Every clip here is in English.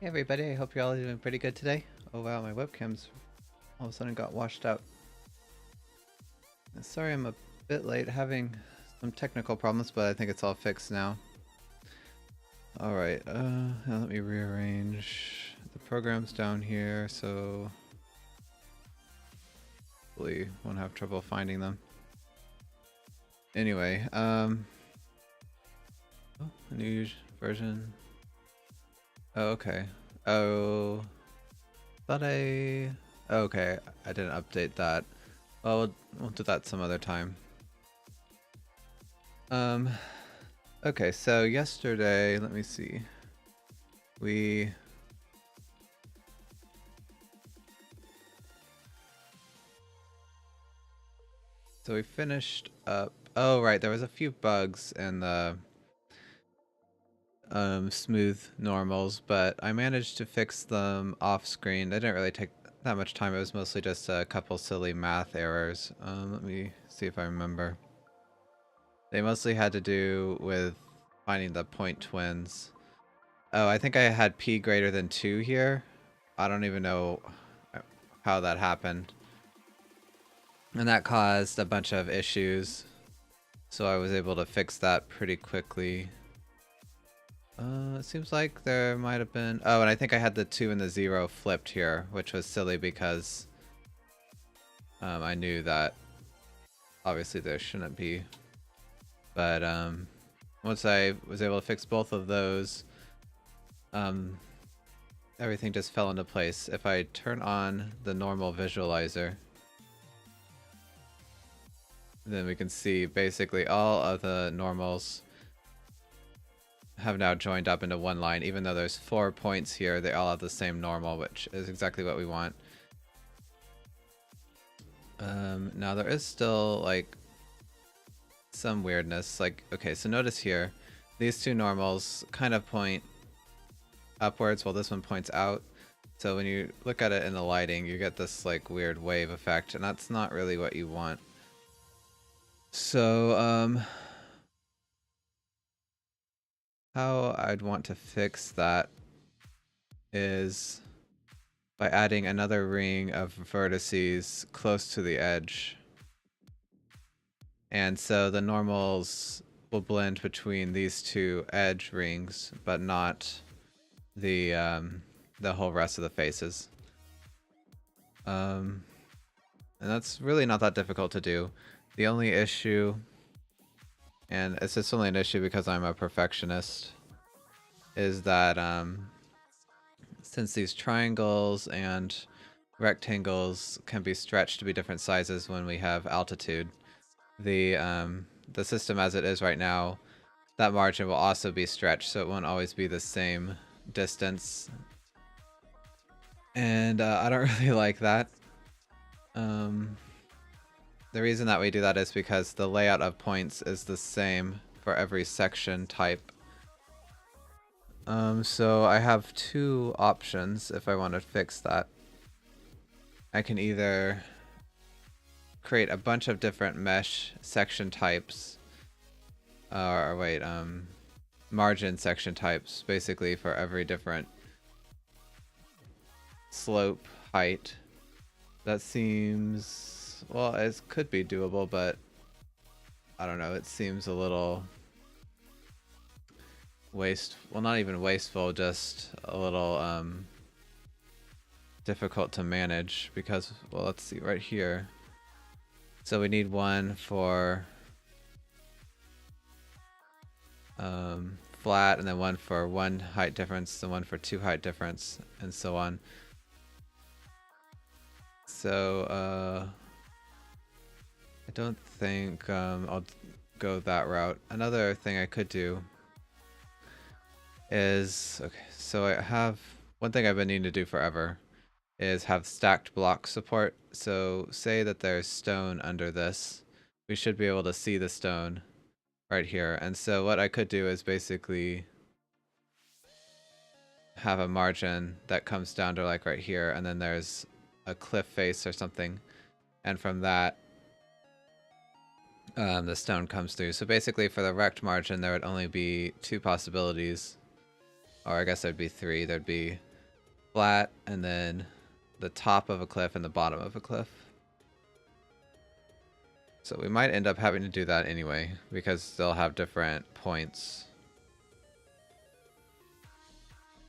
Hey everybody, I hope you're all doing pretty good today. Oh wow, my webcam's all of a sudden got washed out. Sorry I'm a bit late, having some technical problems, but I think it's all fixed now. Alright, now let me rearrange the programs down here so hopefully won't have trouble finding them. Anyway, a new version. Oh, okay. Oh, okay, I didn't update that. Well, we'll do that some other time. Okay, so yesterday, let me see. So we finished up. Oh, right, there was a few bugs in the smooth normals, but I managed to fix them off screen. They didn't really take that much time. It was mostly just a couple silly math errors. Let me see if I remember. They mostly had to do with finding the point twins. Oh, I think I had p greater than 2 here. I don't even know how that happened. And that caused a bunch of issues. So I was able to fix that pretty quickly. It seems like there might have been... Oh, and I think I had the 2 and the 0 flipped here, which was silly because I knew that obviously there shouldn't be. But once I was able to fix both of those, everything just fell into place. If I turn on the normal visualizer, then we can see basically all of the normals have now joined up into one line. Even though there's 4 points here, they all have the same normal, which is exactly what we want. Now there is still like some weirdness. Like, okay, so notice here, these two normals kind of point upwards while this one points out. So when you look at it in the lighting, you get this like weird wave effect, and that's not really what you want. So, how I'd want to fix that is by adding another ring of vertices close to the edge. And so the normals will blend between these two edge rings, but not the whole rest of the faces. And that's really not that difficult to do. The only issue, and it's just only an issue because I'm a perfectionist, is that since these triangles and rectangles can be stretched to be different sizes when we have altitude, the system as it is right now, that margin will also be stretched, so it won't always be the same distance. And I don't really like that. The reason that we do that is because the layout of points is the same for every section type. So I have two options if I want to fix that. I can either create a bunch of different mesh section types, or wait, margin section types, basically for every different slope height. That seems, well, it could be doable, but I don't know, it seems a little well, not even wasteful, just a little difficult to manage because, well, let's see right here. So we need one for flat, and then one for 1 height difference, and one for 2 height difference, and so on. So I don't think I'll go that route. Another thing I could do is, okay, so I have one thing I've been needing to do forever is have stacked block support. So say that there's stone under this, we should be able to see the stone right here. And so what I could do is basically have a margin that comes down to like right here, and then there's a cliff face or something, and from that the stone comes through. So basically for the rect margin there would only be 2 possibilities, or I guess there'd be 3. There'd be flat, and then the top of a cliff and the bottom of a cliff. So we might end up having to do that anyway, because they'll have different points.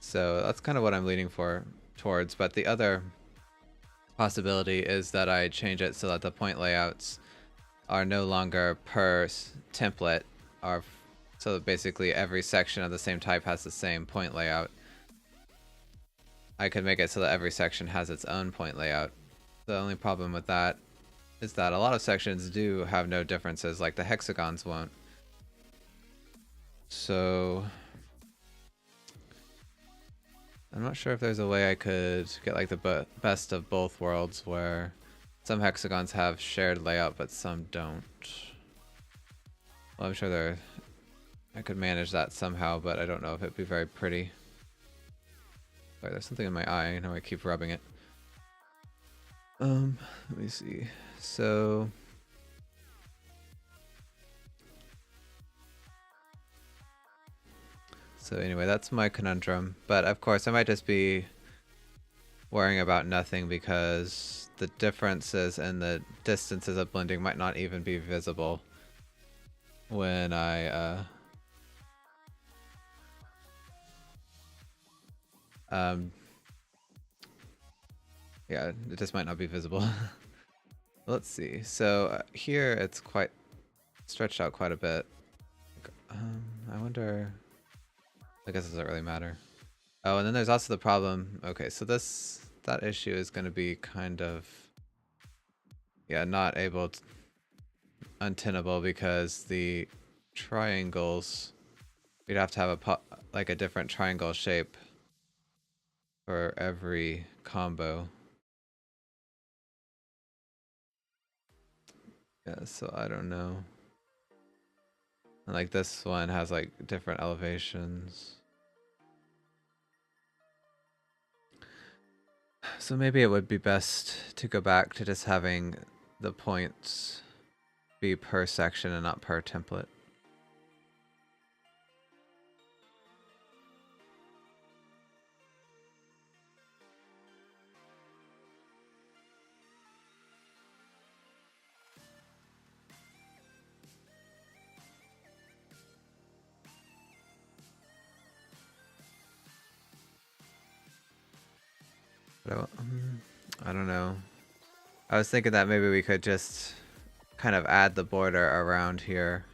So that's kind of what I'm leaning towards, but the other possibility is that I change it so that the point layouts are no longer per template, so basically every section of the same type has the same point layout. I could make it so that every section has its own point layout. The only problem with that is that a lot of sections do have no differences, like the hexagons won't. So I'm not sure if there's a way I could get like the best of both worlds, where some hexagons have shared layout but some don't. Well, I'm sure I could manage that somehow, but I don't know if it'd be very pretty. Sorry, there's something in my eye. I know I keep rubbing it. Let me see. So anyway, that's my conundrum. But of course, I might just be worrying about nothing, because the differences and the distances of blending might not even be visible when I yeah, it just might not be visible. Let's see. So here it's quite stretched out quite a bit. I wonder. I guess it doesn't really matter. Oh, and then there's also the problem. Okay, so that issue is going to be kind of, yeah, not able to, untenable, because the triangles, we'd have to have like a different triangle shape for every combo. Yeah, so I don't know. And like this one has like different elevations. So maybe it would be best to go back to just having the points be per section and not per template. But I don't know. I was thinking that maybe we could just kind of add the border around here,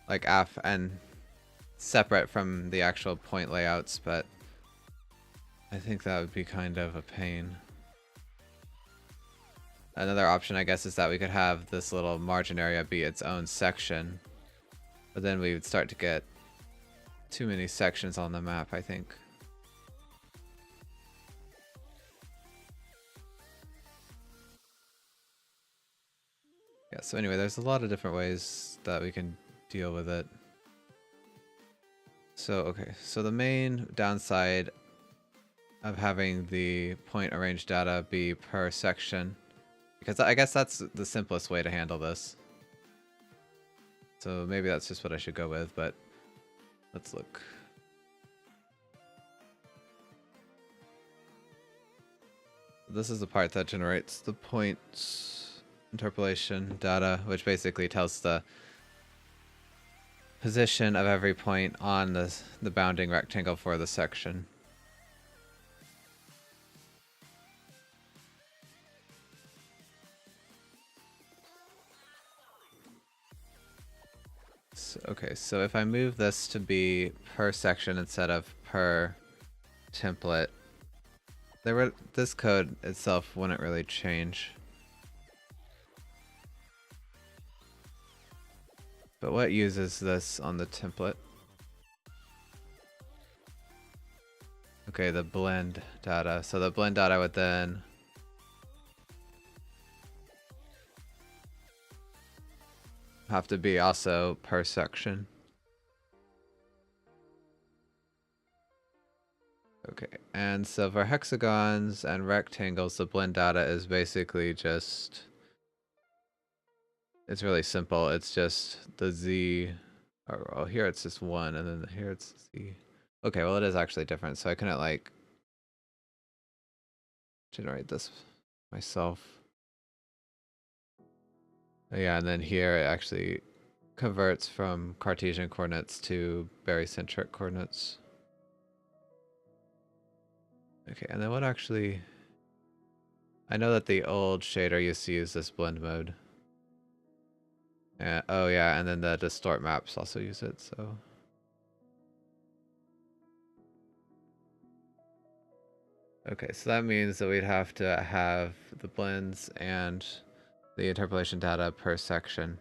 like and separate from the actual point layouts, but I think that would be kind of a pain. Another option, I guess, is that we could have this little margin area be its own section, but then we would start to get too many sections on the map, I think. Yeah, so anyway, there's a lot of different ways that we can deal with it. So, okay, so the main downside of having the point arranged data be per section, because I guess that's the simplest way to handle this. So maybe that's just what I should go with, but let's look. This is the part that generates the points interpolation data, which basically tells the position of every point on the bounding rectangle for the section. So, okay, so if I move this to be per section instead of per template, this code itself wouldn't really change. But what uses this on the template? Okay, the blend data. So the blend data would then have to be also per section. Okay, and so for hexagons and rectangles, the blend data is basically just, it's really simple. It's just the Z, or well, here it's just 1, and then here it's Z. Okay, well it is actually different, so I couldn't like generate this myself. Yeah, and then here it actually converts from Cartesian coordinates to barycentric coordinates. Okay, and then what actually... I know that the old shader used to use this blend mode. Oh yeah, and then the distort maps also use it, so... Okay, so that means that we'd have to have the blends and the interpolation data per section,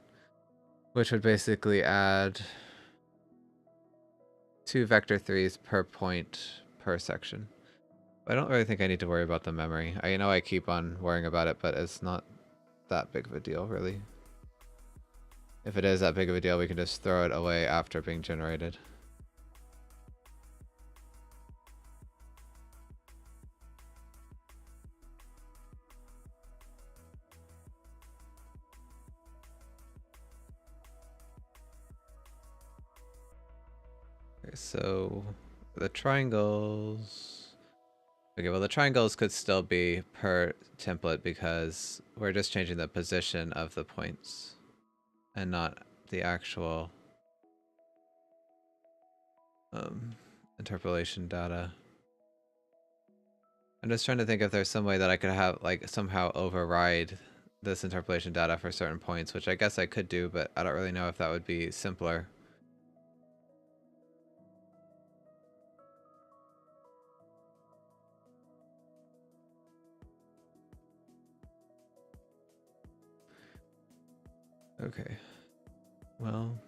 which would basically add 2 vector 3s per point per section. I don't really think I need to worry about the memory. I know I keep on worrying about it, but it's not that big of a deal, really. If it is that big of a deal, we can just throw it away after being generated. Okay, so the triangles... Okay, well the triangles could still be per template because we're just changing the position of the points and not the actual interpolation data. I'm just trying to think if there's some way that I could have like somehow override this interpolation data for certain points, which I guess I could do, but I don't really know if that would be simpler. Okay. Well,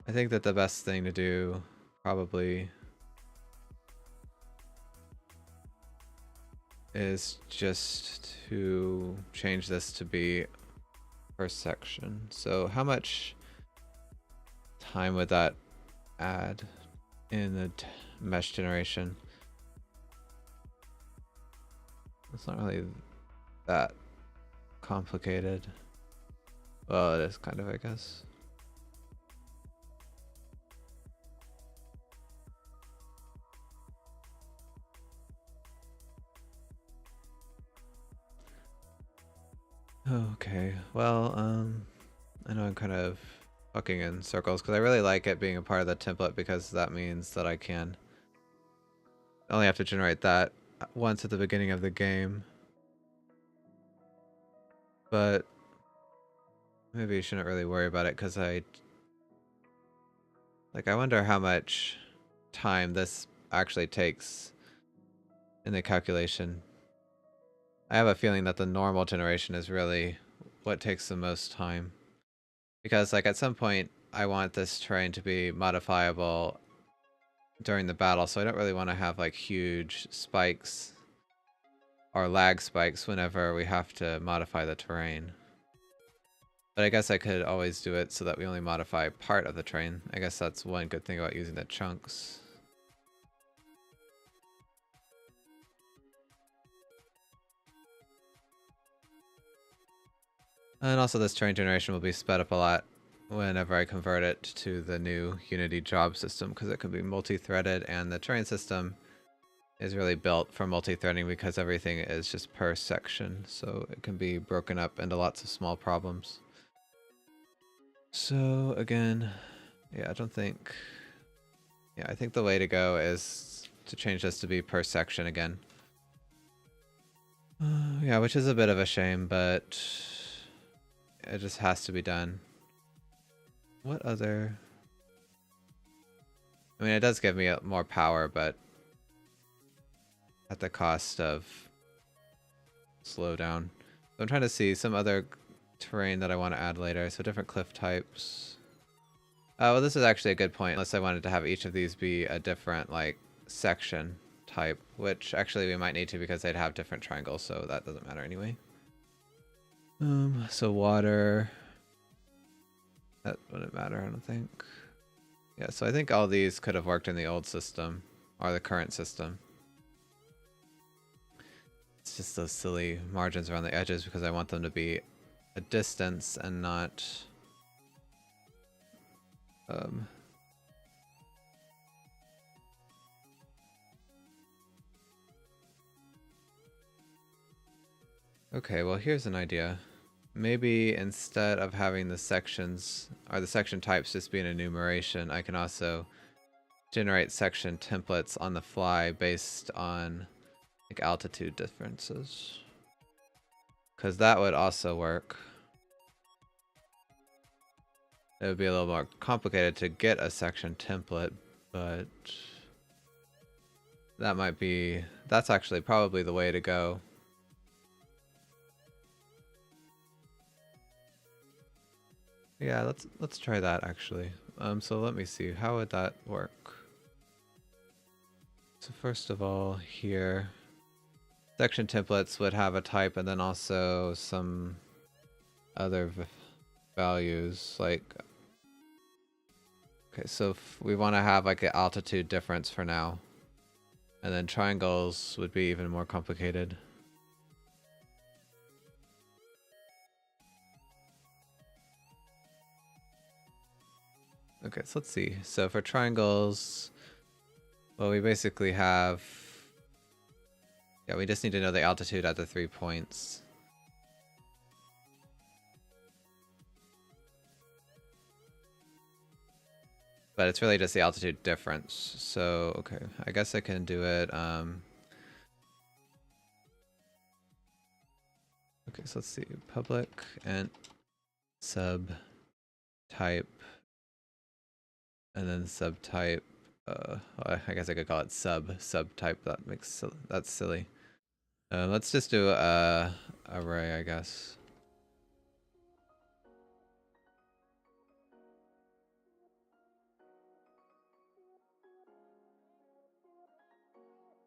I think that the best thing to do probably is just to change this to be per section. So how much time would that add in the mesh generation? It's not really that complicated. Well, it is kind of, I guess. Okay, well, I know I'm kind of fucking in circles because I really like it being a part of the template because that means that I can only have to generate that once at the beginning of the game. But maybe you shouldn't really worry about it because I wonder how much time this actually takes in the calculation. I have a feeling that the normal generation is really what takes the most time. Because like at some point I want this terrain to be modifiable during the battle, so I don't really want to have like huge spikes or lag spikes whenever we have to modify the terrain. But I guess I could always do it so that we only modify part of the terrain. I guess that's one good thing about using the chunks. And also this terrain generation will be sped up a lot whenever I convert it to the new Unity job system because it can be multi-threaded, and the terrain system is really built for multi-threading because everything is just per section, so it can be broken up into lots of small problems. So again, yeah, I don't think... Yeah, I think the way to go is to change this to be per section again. Yeah, which is a bit of a shame, but it just has to be done. What other... I mean, it does give me more power, but at the cost of slowdown. So I'm trying to see some other terrain that I want to add later. So different cliff types. Well, this is actually a good point. Unless I wanted to have each of these be a different, like, section type, which actually we might need to because they'd have different triangles, so that doesn't matter anyway. So water. That wouldn't matter, I don't think. Yeah, so I think all these could have worked in the old system, or the current system. It's just those silly margins around the edges because I want them to be a distance and not Okay, well here's an idea. Maybe instead of having the sections, or the section types just be an enumeration, I can also generate section templates on the fly based on like altitude differences. Because that would also work. It would be a little more complicated to get a section template, but that's actually probably the way to go. Yeah, let's try that actually. So let me see, how would that work? So first of all, here, section templates would have a type and then also some other values like, okay, so if we want to have like an altitude difference for now, and then triangles would be even more complicated. Okay, so let's see. So for triangles, well, we basically have, yeah, we just need to know the altitude at the 3 points. But it's really just the altitude difference. So, okay, I guess I can do it. Okay, so let's see. Public int sub type, and then subtype. Well, I guess I could call it subtype. That's silly. Let's just do a array, I guess.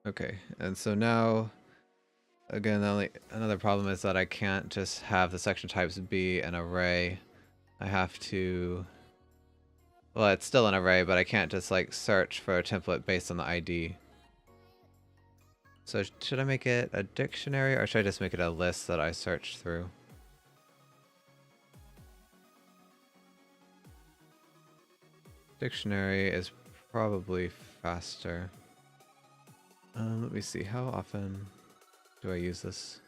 Okay, and so now, again, another problem is that I can't just have the section types be an array. I have to, well, it's still an array, but I can't just like search for a template based on the ID. So should I make it a dictionary, or should I just make it a list that I search through? Dictionary is probably faster. Let me see, how often do I use this?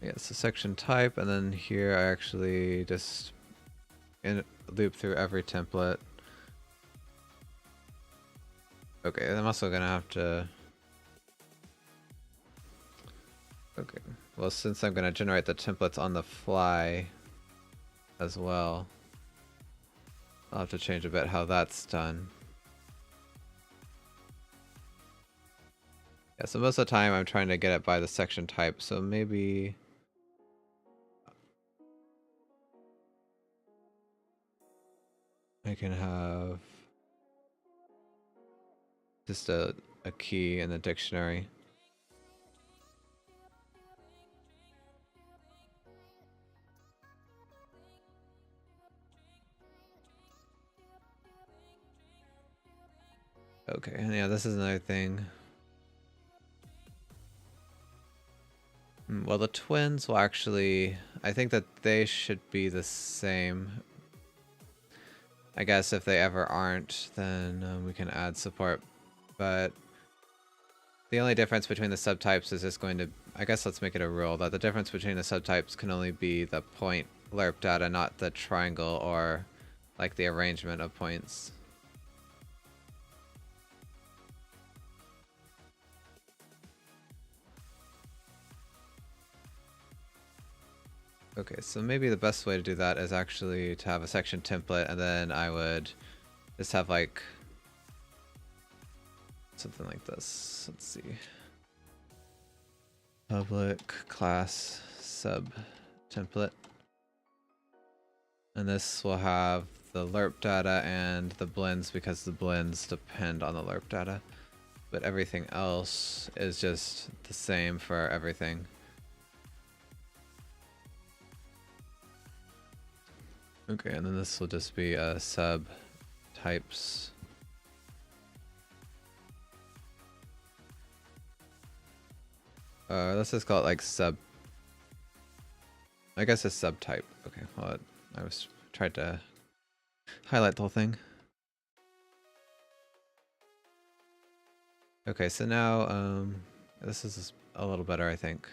Yeah, so section type, and then here I actually just loop through every template. Okay, I'm also gonna have to... Okay, well, since I'm gonna generate the templates on the fly as well, I'll have to change a bit how that's done. Yeah, so most of the time I'm trying to get it by the section type, so maybe... I can have just a key in the dictionary. Okay, and yeah, this is another thing. Well, the twins will actually... I think that they should be the same. I guess if they ever aren't, then we can add support. But the only difference between the subtypes is just going to... I guess let's make it a rule that the difference between the subtypes can only be the point lerp data, not the triangle or like the arrangement of points. Okay, so maybe the best way to do that is actually to have a section template, and then I would just have like something like this. Let's see. Public class sub template. And this will have the lerp data and the blends because the blends depend on the lerp data. But everything else is just the same for everything. Okay, and then this will just be sub types. Let's just call it like sub. I guess a subtype. Okay, well, I was tried to highlight the whole thing. Okay, so now this is a little better, I think.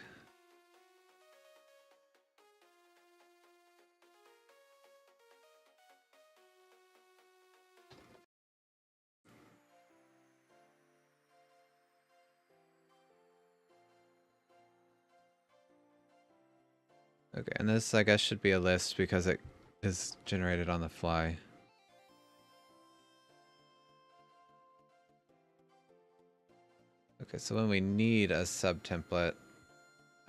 Okay, and this I guess should be a list because it is generated on the fly. Okay, so when we need a subtemplate,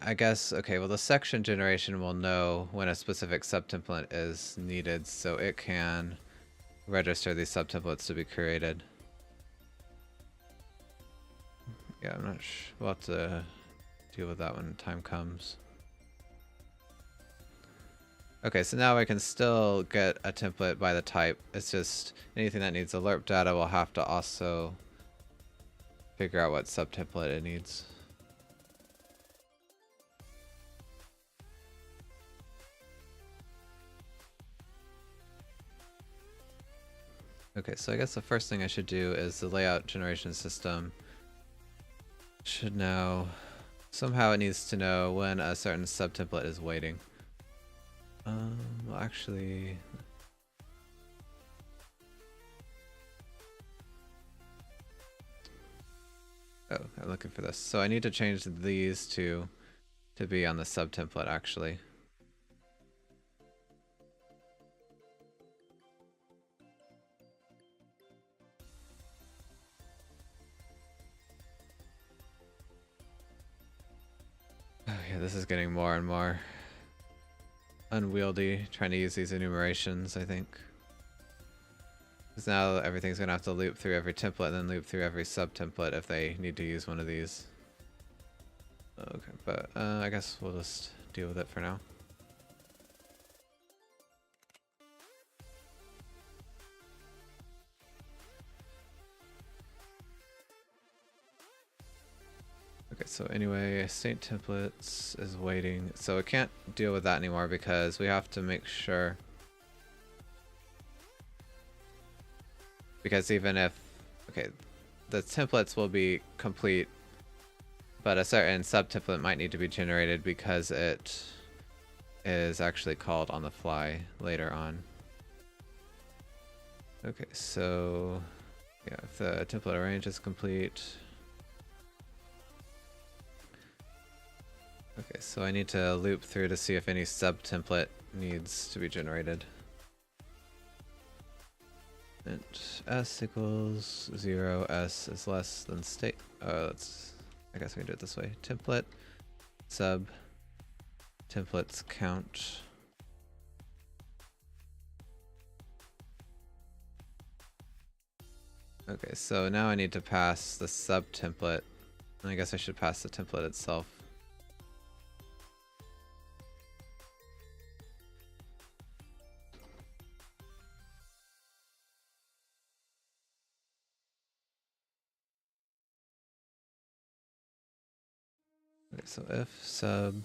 I guess, okay, well the section generation will know when a specific subtemplate is needed, so it can register these subtemplates to be created. Yeah, I'm not sure. We'll have to deal with that when time comes. Okay, so now I can still get a template by the type. It's just anything that needs alert data will have to also figure out what subtemplate it needs. Okay, so I guess the first thing I should do is the layout generation system should know, somehow it needs to know when a certain subtemplate is waiting. Well actually, oh, I'm looking for this. So I need to change these two to be on the subtemplate actually. Oh yeah, this is getting more and more unwieldy trying to use these enumerations, I think. Because now everything's going to have to loop through every template and then loop through every subtemplate if they need to use one of these. Okay, but I guess we'll just deal with it for now. Okay, so anyway, state templates is waiting. So we can't deal with that anymore because we have to make sure. Because even if, okay, the templates will be complete, but a certain subtemplate might need to be generated because it is actually called on the fly later on. Okay, so yeah, if the template arrange is complete. Okay, so I need to loop through to see if any subtemplate needs to be generated. Int s equals 0, s is less than state. Oh, let's, I guess we can do it this way. Template sub templates count. Okay, so now I need to pass the subtemplate. I guess I should pass the template itself. Okay, so if sub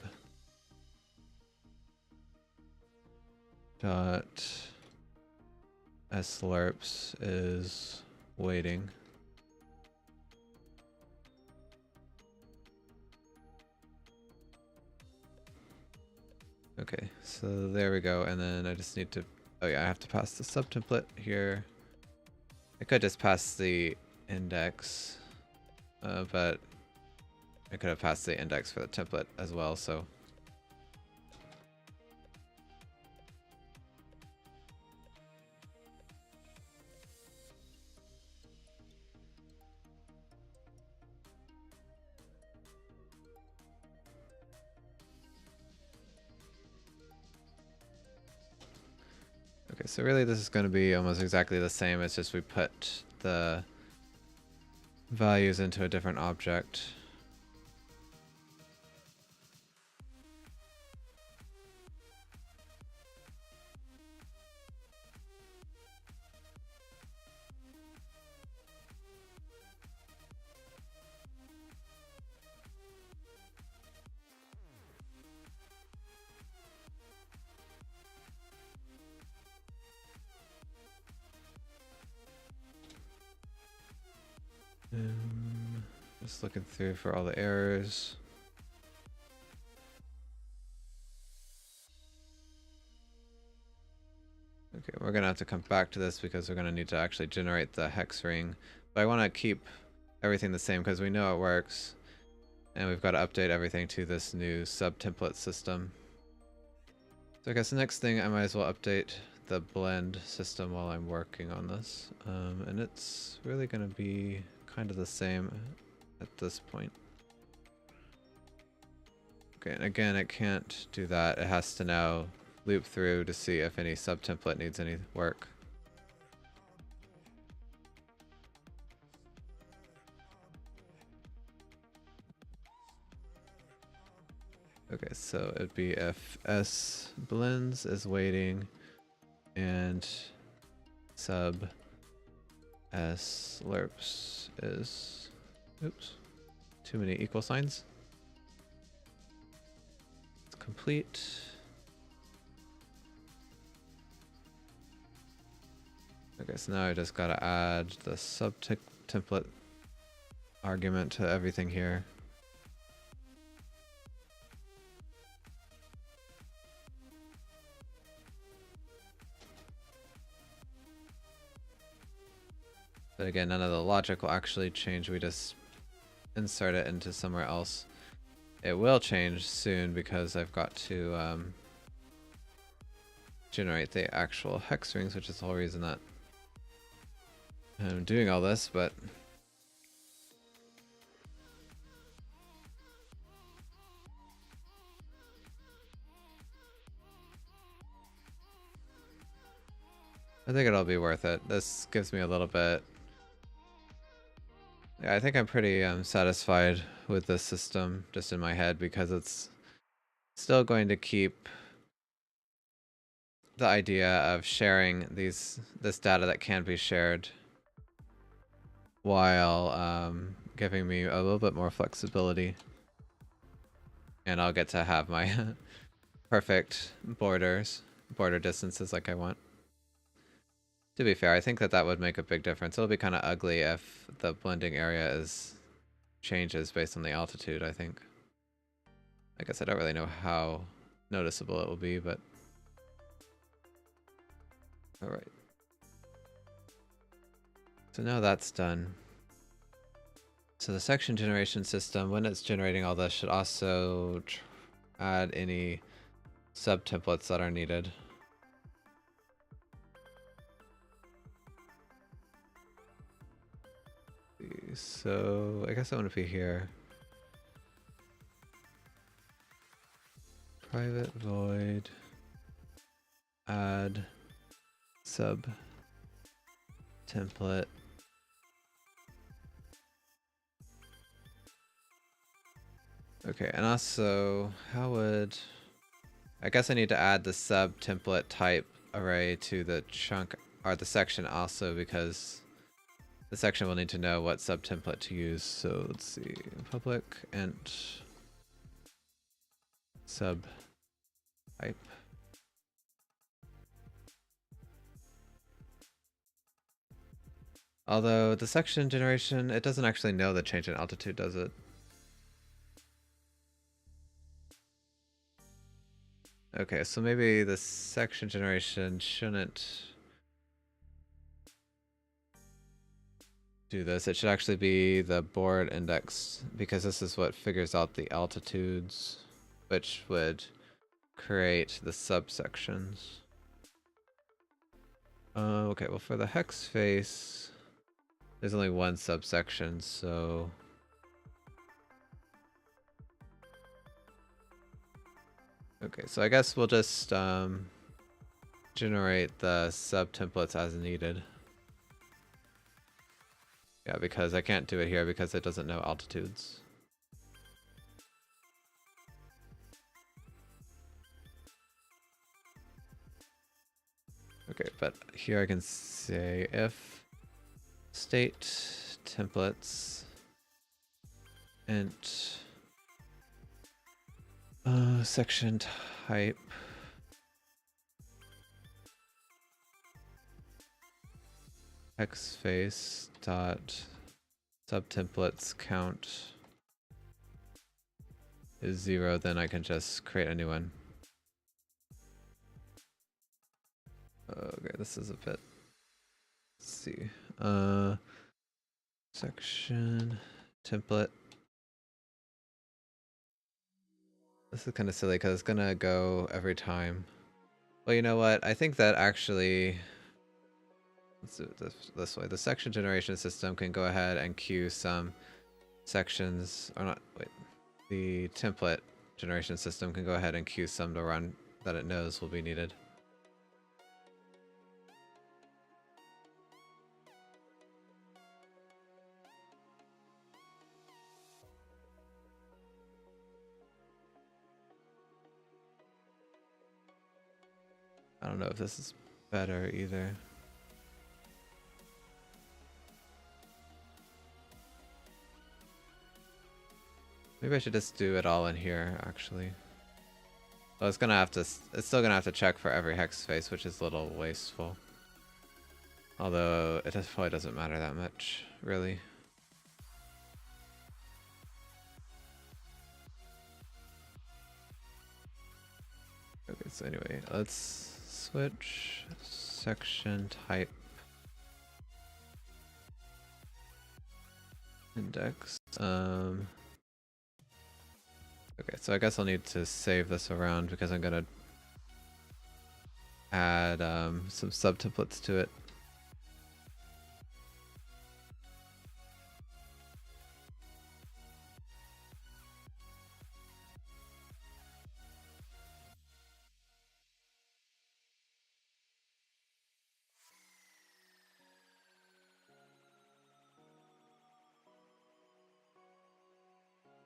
dot slurps is waiting. Okay, so there we go, and then I just need to, oh yeah, I have to pass the subtemplate here. I could just pass the index, but I could have passed the index for the template as well, so. Okay, so really this is going to be almost exactly the same, it's just we put the values into a different object. Just looking through for all the errors. Okay, we're gonna have to come back to this because we're gonna need to actually generate the hex ring. But I want to keep everything the same because we know it works. And we've got to update everything to this new sub-template system. So I guess the next thing I might as well update the blend system while I'm working on this. And it's really going to be kind of the same at this point. Okay, and again, it can't do that. It has to now loop through to see if any sub-template needs any work. Okay, so it'd be if S blends is waiting and sub S lerps is, oops, too many equal signs. It's complete. Okay, so now I just gotta add the sub template argument to everything here. But again, none of the logic will actually change. We just insert it into somewhere else. It will change soon because I've got to generate the actual hex rings, which is the whole reason that I'm doing all this, but I think it'll be worth it. This gives me a little bit. Yeah, I think I'm pretty satisfied with this system just in my head because it's still going to keep the idea of sharing this data that can be shared while giving me a little bit more flexibility. And I'll get to have my perfect border distances like I want. To be fair, I think that would make a big difference. It'll be kind of ugly if the blending area changes based on the altitude, I think. I guess I don't really know how noticeable it will be, but alright. So now that's done. So the section generation system, when it's generating all this, should also add any sub-templates that are needed. So I guess I want to be here. Private void add sub template. Okay, and also I guess I need to add the sub template type array to the chunk or the section also because the section will need to know what sub template to use. So let's see, public int sub type. Although the section generation, it doesn't actually know the change in altitude, does it? Okay, so maybe the section generation shouldn't do this. It should actually be the board index because this is what figures out the altitudes, which would create the subsections. Okay, well for the hex face, there's only one subsection, so okay, so I guess we'll just generate the sub templates as needed. Yeah, because I can't do it here because it doesn't know altitudes. Okay, but here I can say if state templates int section type hex face dot subtemplates count is 0, then I can just create a new one. Okay, this is a bit. Let's see. Section template. This is kind of silly because it's gonna go every time. Well, you know what? I think that actually. Let's do it this way. The section generation system can go ahead and queue some sections, or not. Wait. The template generation system can go ahead and queue some to run that it knows will be needed. I don't know if this is better either. Maybe I should just do it all in here, actually. Well, it's still gonna have to check for every hex space, which is a little wasteful. Although it probably doesn't matter that much, really. Okay, so anyway, let's switch section type index. Okay, so I guess I'll need to save this around because I'm gonna add some subtemplates to it.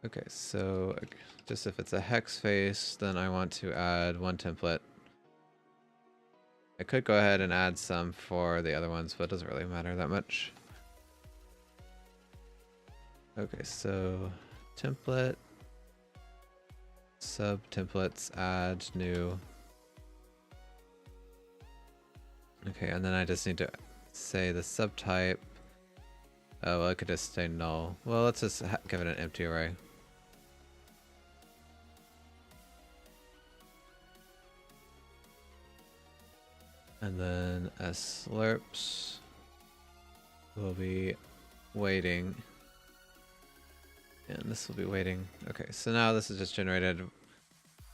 Okay, so just if it's a hex face, then I want to add one template. I could go ahead and add some for the other ones, but it doesn't really matter that much. Okay, so template, sub templates, add new. Okay, and then I just need to say the subtype. Oh, well, it could just stay null. Well, let's just give it an empty array. And then as slurps will be waiting. And this will be waiting. Okay, so now this is just generated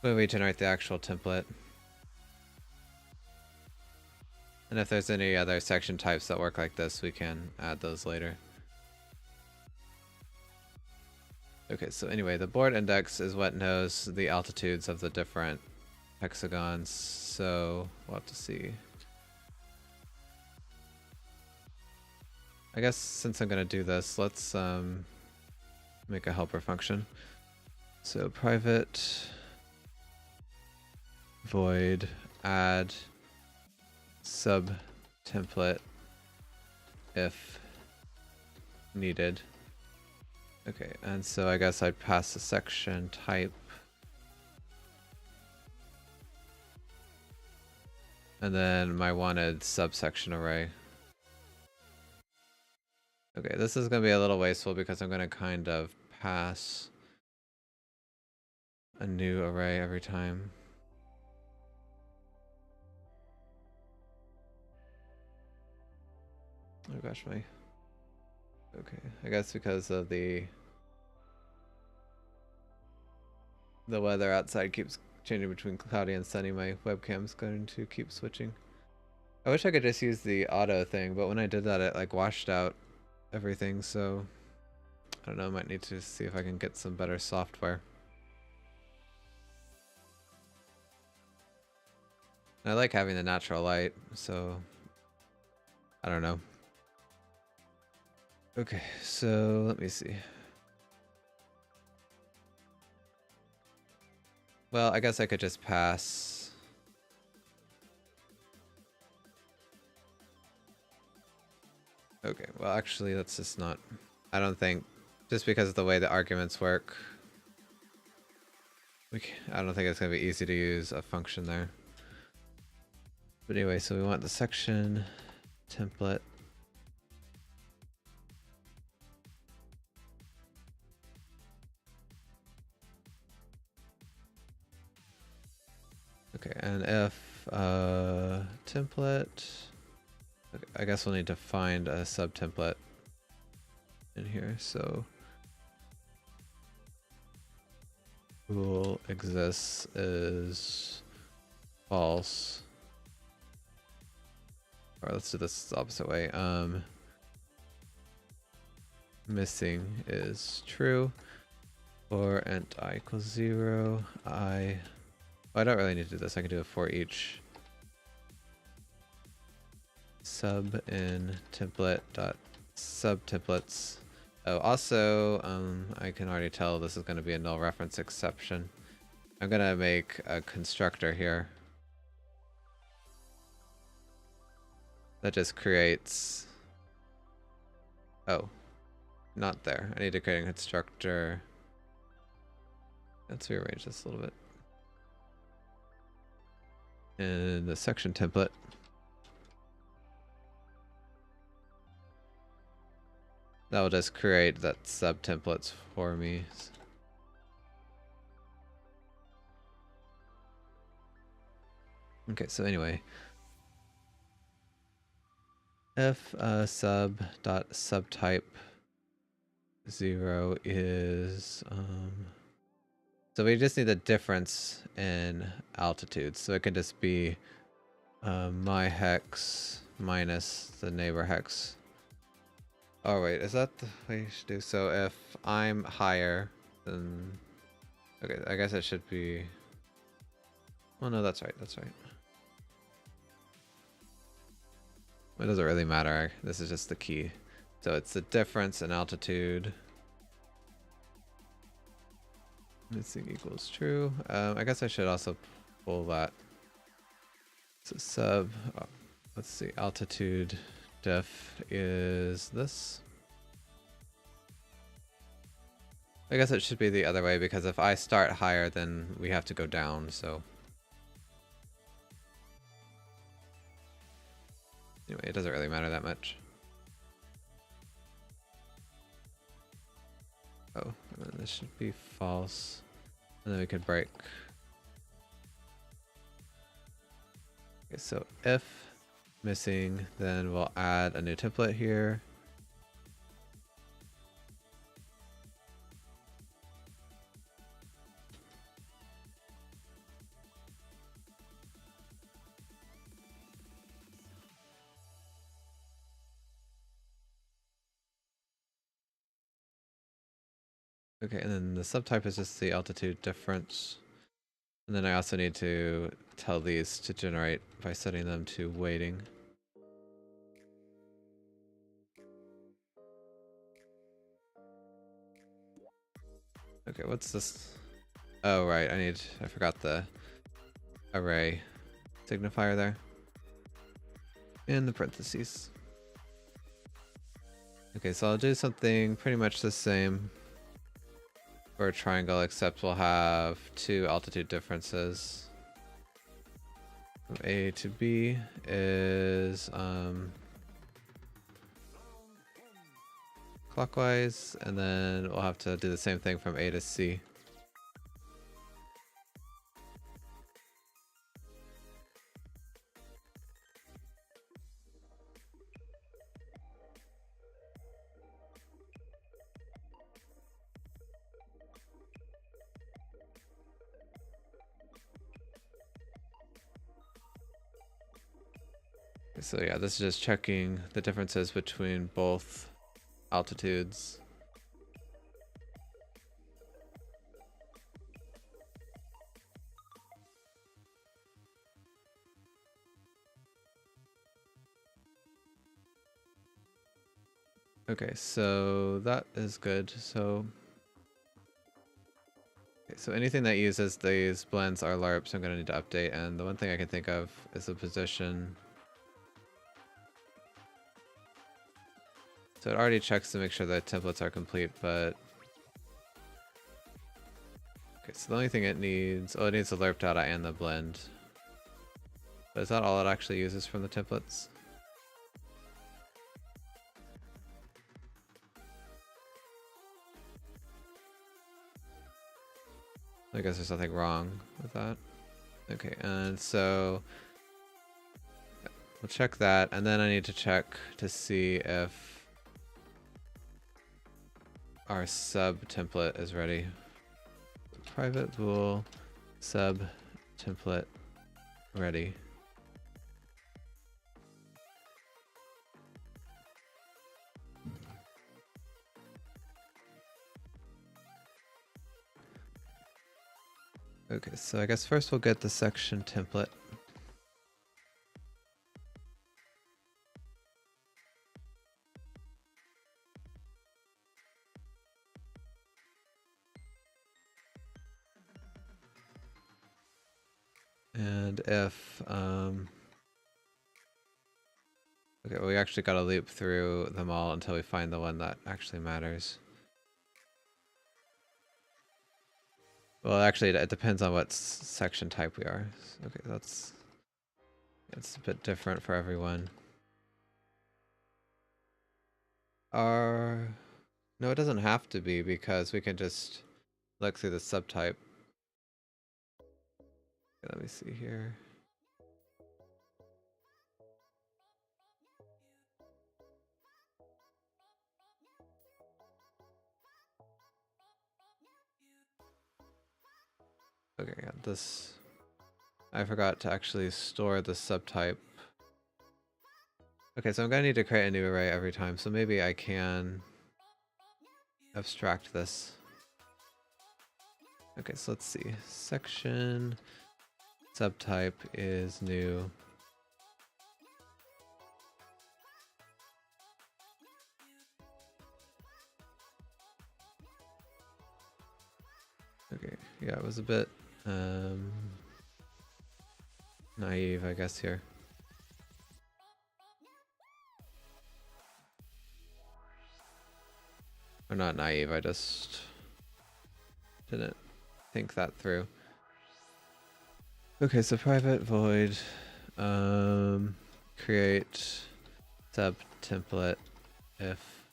when we generate the actual template. And if there's any other section types that work like this, we can add those later. Okay, so anyway, the board index is what knows the altitudes of the different hexagons. So we'll have to see. I guess since I'm going to do this, let's make a helper function. So private void add sub template if needed. Okay, and so I guess I'd pass the section type. And then my wanted subsection array. Okay, this is going to be a little wasteful because I'm going to kind of pass a new array every time. Oh gosh, my... Okay, I guess because of the weather outside keeps changing between cloudy and sunny, my webcam's going to keep switching. I wish I could just use the auto thing, but when I did that, it like washed out everything, so I don't know, I might need to see if I can get some better software. And I like having the natural light, so I don't know. Okay, so let me see. Well, I guess I could just pass. Okay, well actually that's just not... I don't think, just because of the way the arguments work, I don't think it's going to be easy to use a function there. But anyway, so we want the section template. Okay, and if template. Okay, I guess we'll need to find a sub template in here. So bool exists is false. Or let's do this the opposite way. Missing is true. For int I equals 0, I don't really need to do this. I can do it for each sub in template dot sub templates. Oh, also, I can already tell this is going to be a null reference exception. I'm going to make a constructor here that just creates. Oh, not there. I need to create a constructor. Let's rearrange this a little bit. In the section template. That will just create that sub templates for me. Okay, so anyway. If sub dot subtype 0 is so we just need the difference in altitude. So it can just be my hex minus the neighbor hex. Oh wait, is that the way you should do? So if I'm higher than, okay, I guess it should be. Oh no, that's right. That's right. It doesn't really matter. This is just the key. So it's the difference in altitude. Missing equals true. I guess I should also pull that. So sub, let's see, altitude diff is this. I guess it should be the other way because if I start higher, then we have to go down, so. Anyway, it doesn't really matter that much. Oh, and then this should be false. And then we could break. Okay, so if missing, then we'll add a new template here. Okay, and then the subtype is just the altitude difference. And then I also need to tell these to generate by setting them to waiting. Okay, what's this? Oh, right, I forgot the array signifier there. In the parentheses. Okay, so I'll do something pretty much the same for a triangle, except we'll have two altitude differences. From A to B is clockwise, and then we'll have to do the same thing from A to C. So yeah, this is just checking the differences between both altitudes. Okay, so that is good. So anything that uses these blends are LARPs I'm gonna need to update, and the one thing I can think of is the position. So it already checks to make sure that templates are complete, but okay, so the only thing it needs, it needs the LARP data and the blend. But is that all it actually uses from the templates? I guess there's nothing wrong with that. Okay, and so we'll check that, and then I need to check to see if our sub template is ready. Private bool sub template ready. Okay, so I guess first we'll get the section template. And if, okay, we actually gotta loop through them all until we find the one that actually matters. Well, actually, it depends on what section type we are. Okay, it's a bit different for everyone. No, it doesn't have to be, because we can just look through the subtype. Okay, let me see here. Okay, yeah, this... I forgot to actually store the subtype. Okay, so I'm gonna need to create a new array every time, so maybe I can abstract this. Okay, so let's see. Section subtype is new. Okay, yeah, it was a bit naive, I guess, here. Or not naive, I just didn't think that through. Okay, so private void create sub template if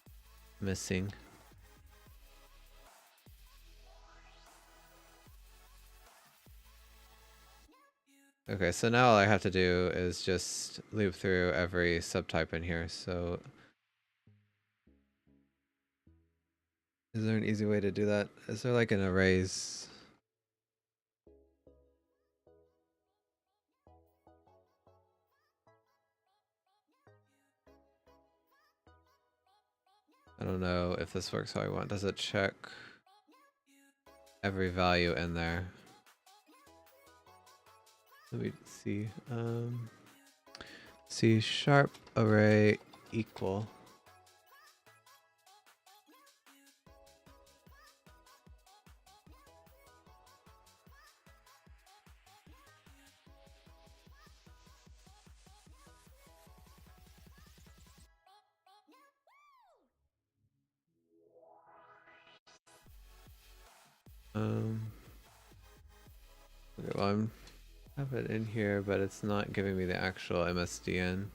missing. Okay, so now all I have to do is just loop through every subtype in here. So is there an easy way to do that? Is there like an arrays? I don't know if this works how I want. Does it check every value in there? Let me see. C sharp array equal. Okay, well, I have it in here, but it's not giving me the actual MSDN.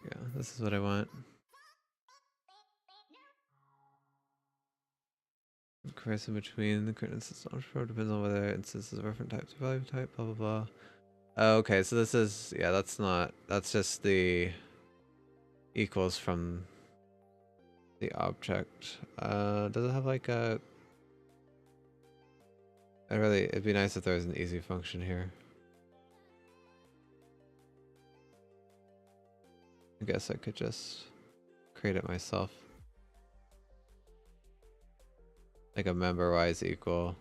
Yeah, this is what I want. Comparison between the current instance launch pro depends on whether instances of reference types or value type, blah blah blah. Oh, okay, so this is, yeah, that's just the equals from the object. Does it have like a... it'd be nice if there was an easy function here. I guess I could just create it myself. Like a member-wise equal.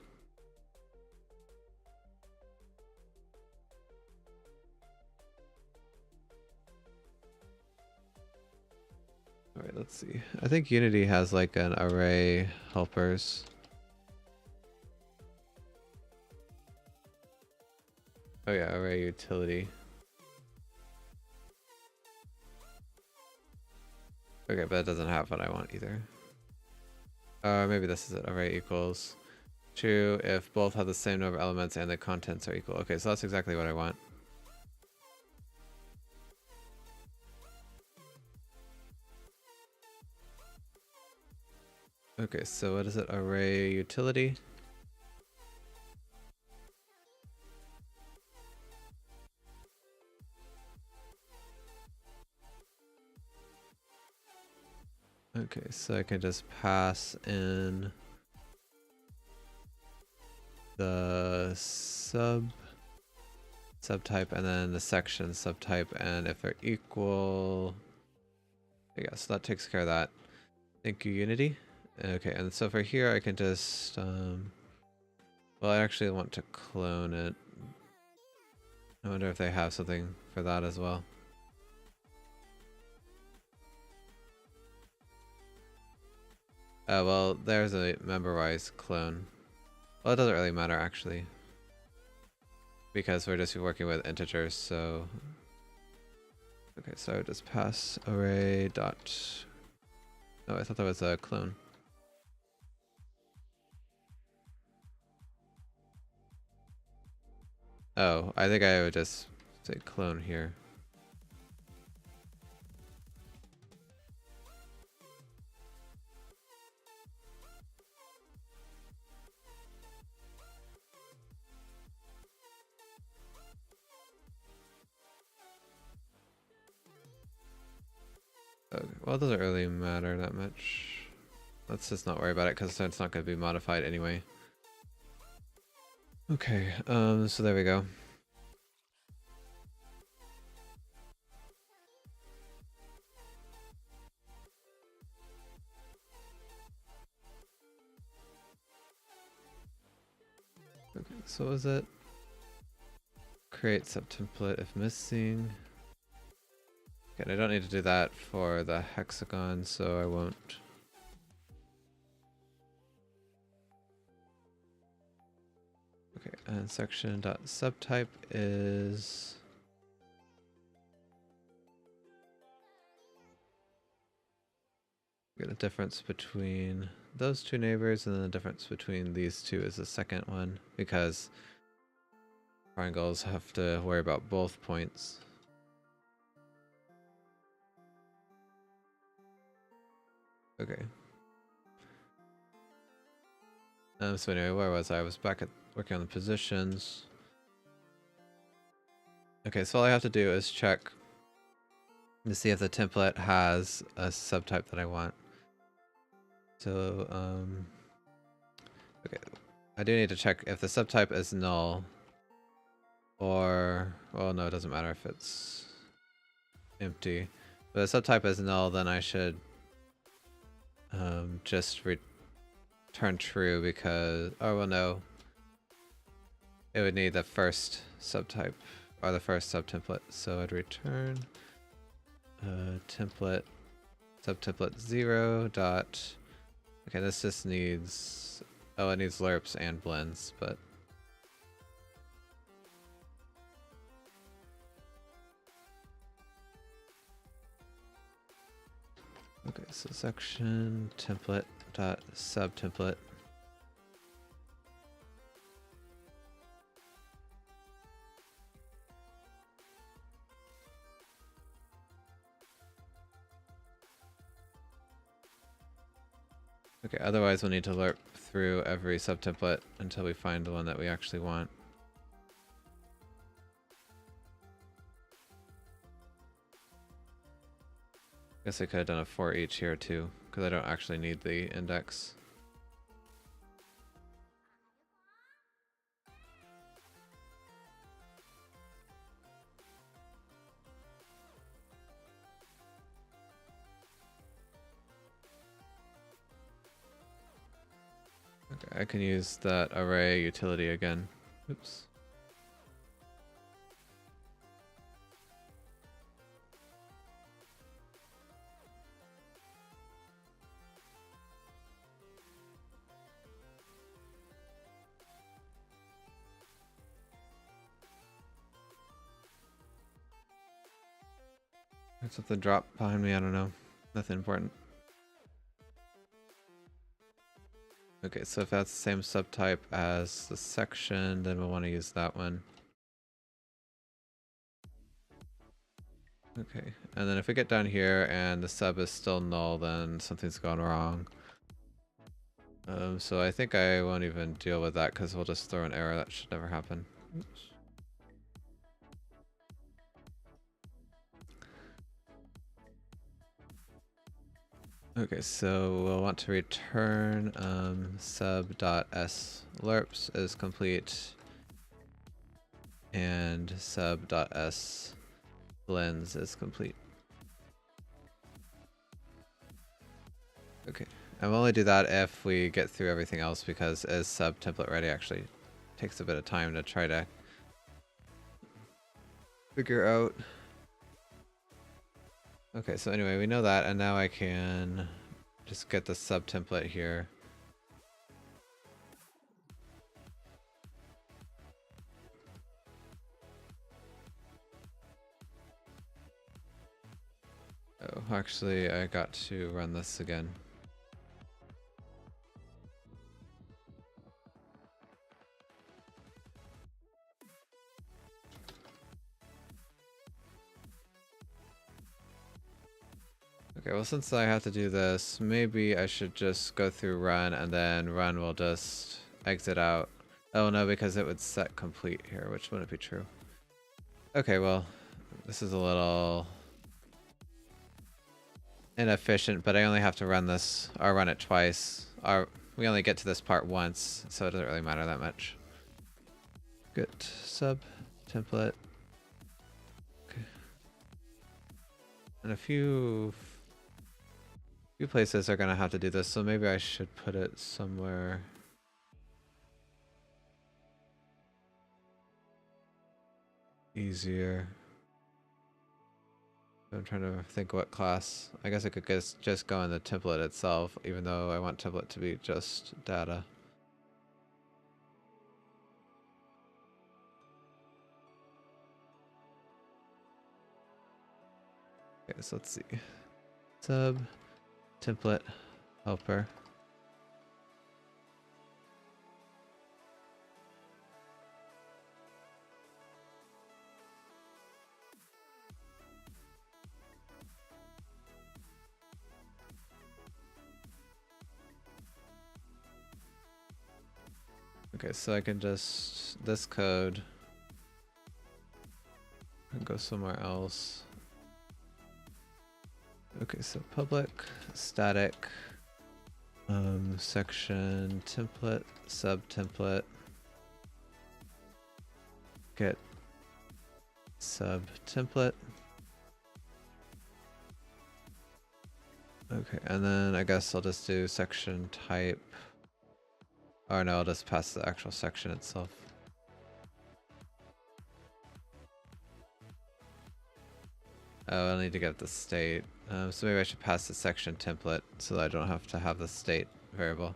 Alright, let's see. I think Unity has like an array helpers. Oh yeah, array utility. Okay, but that doesn't have what I want either. Maybe this is it, array equals. True if both have the same number of elements and the contents are equal. Okay, so that's exactly what I want. Okay, so what is it? Array utility? Okay, so I can just pass in the subtype and then the section subtype, and if they're equal, yeah, so that takes care of that. Thank you, Unity. Okay, and so for here I can just well, I actually want to clone it. I wonder if they have something for that as well. Well, there's a member-wise clone. Well, it doesn't really matter actually, because we're just working with integers, so... Okay, so I would just pass array dot... Oh, I thought that was a clone. Oh, I think I would just say clone here. Okay, well, it doesn't really matter that much. Let's just not worry about it, because it's not going to be modified anyway. Okay, so there we go. Okay, so what was it? Create subtemplate if missing. Okay, I don't need to do that for the hexagon, so I won't. Okay, and section dot subtype is get a difference between those two neighbors, and then the difference between these two is the second one, because triangles have to worry about both points. Okay. So anyway, where was I? I was back at working on the positions. Okay, so all I have to do is check to see if the template has a subtype that I want. So, okay, I do need to check if the subtype is null, or, well, no, it doesn't matter if it's empty. But the subtype is null, then I should just return true, because, oh, well, no. It would need the first subtype, or the first subtemplate, so I'd return template subtemplate 0 dot. Okay, this just needs, oh, it needs lerps and blends, but okay, so section template dot subtemplate. Okay, otherwise we'll need to lerp through every subtemplate until we find the one that we actually want. Guess I could have done a for each here too, because I don't actually need the index. Okay, I can use that array utility again. Oops. There's something dropped behind me, I don't know. Nothing important. Okay, so if that's the same subtype as the section, then we'll want to use that one. Okay, and then if we get down here and the sub is still null, then something's gone wrong. So I think I won't even deal with that because we'll just throw an error. That should never happen. Oops. Okay, so we'll want to return sub.s lerps is complete and sub.s blends is complete. Okay, and we'll only do that if we get through everything else because is sub template ready actually takes a bit of time to try to figure out. Okay, so anyway, we know that, and now I can just get the sub template here. Oh, actually, I got to run this again. Okay, well, since I have to do this, maybe I should just go through run, and then run will just exit out. Oh no, because it would set complete here, which wouldn't be true. Okay, well, this is a little inefficient, but I only have to run this, or run it twice. We only get to this part once, so it doesn't really matter that much. Good. Sub template. Okay. And a few places are gonna have to do this, so maybe I should put it somewhere easier. I'm trying to think what class. I guess I could just go in the template itself, even though I want template to be just data. Okay, so let's see. Sub template helper. Okay, so I can just this code and go somewhere else. Okay, so public static section template sub template get sub template. Okay, and then I guess I'll just do section type. Or no, I'll just pass the actual section itself. Oh, I'll need to get the state. So maybe I should pass the section template so that I don't have to have the state variable.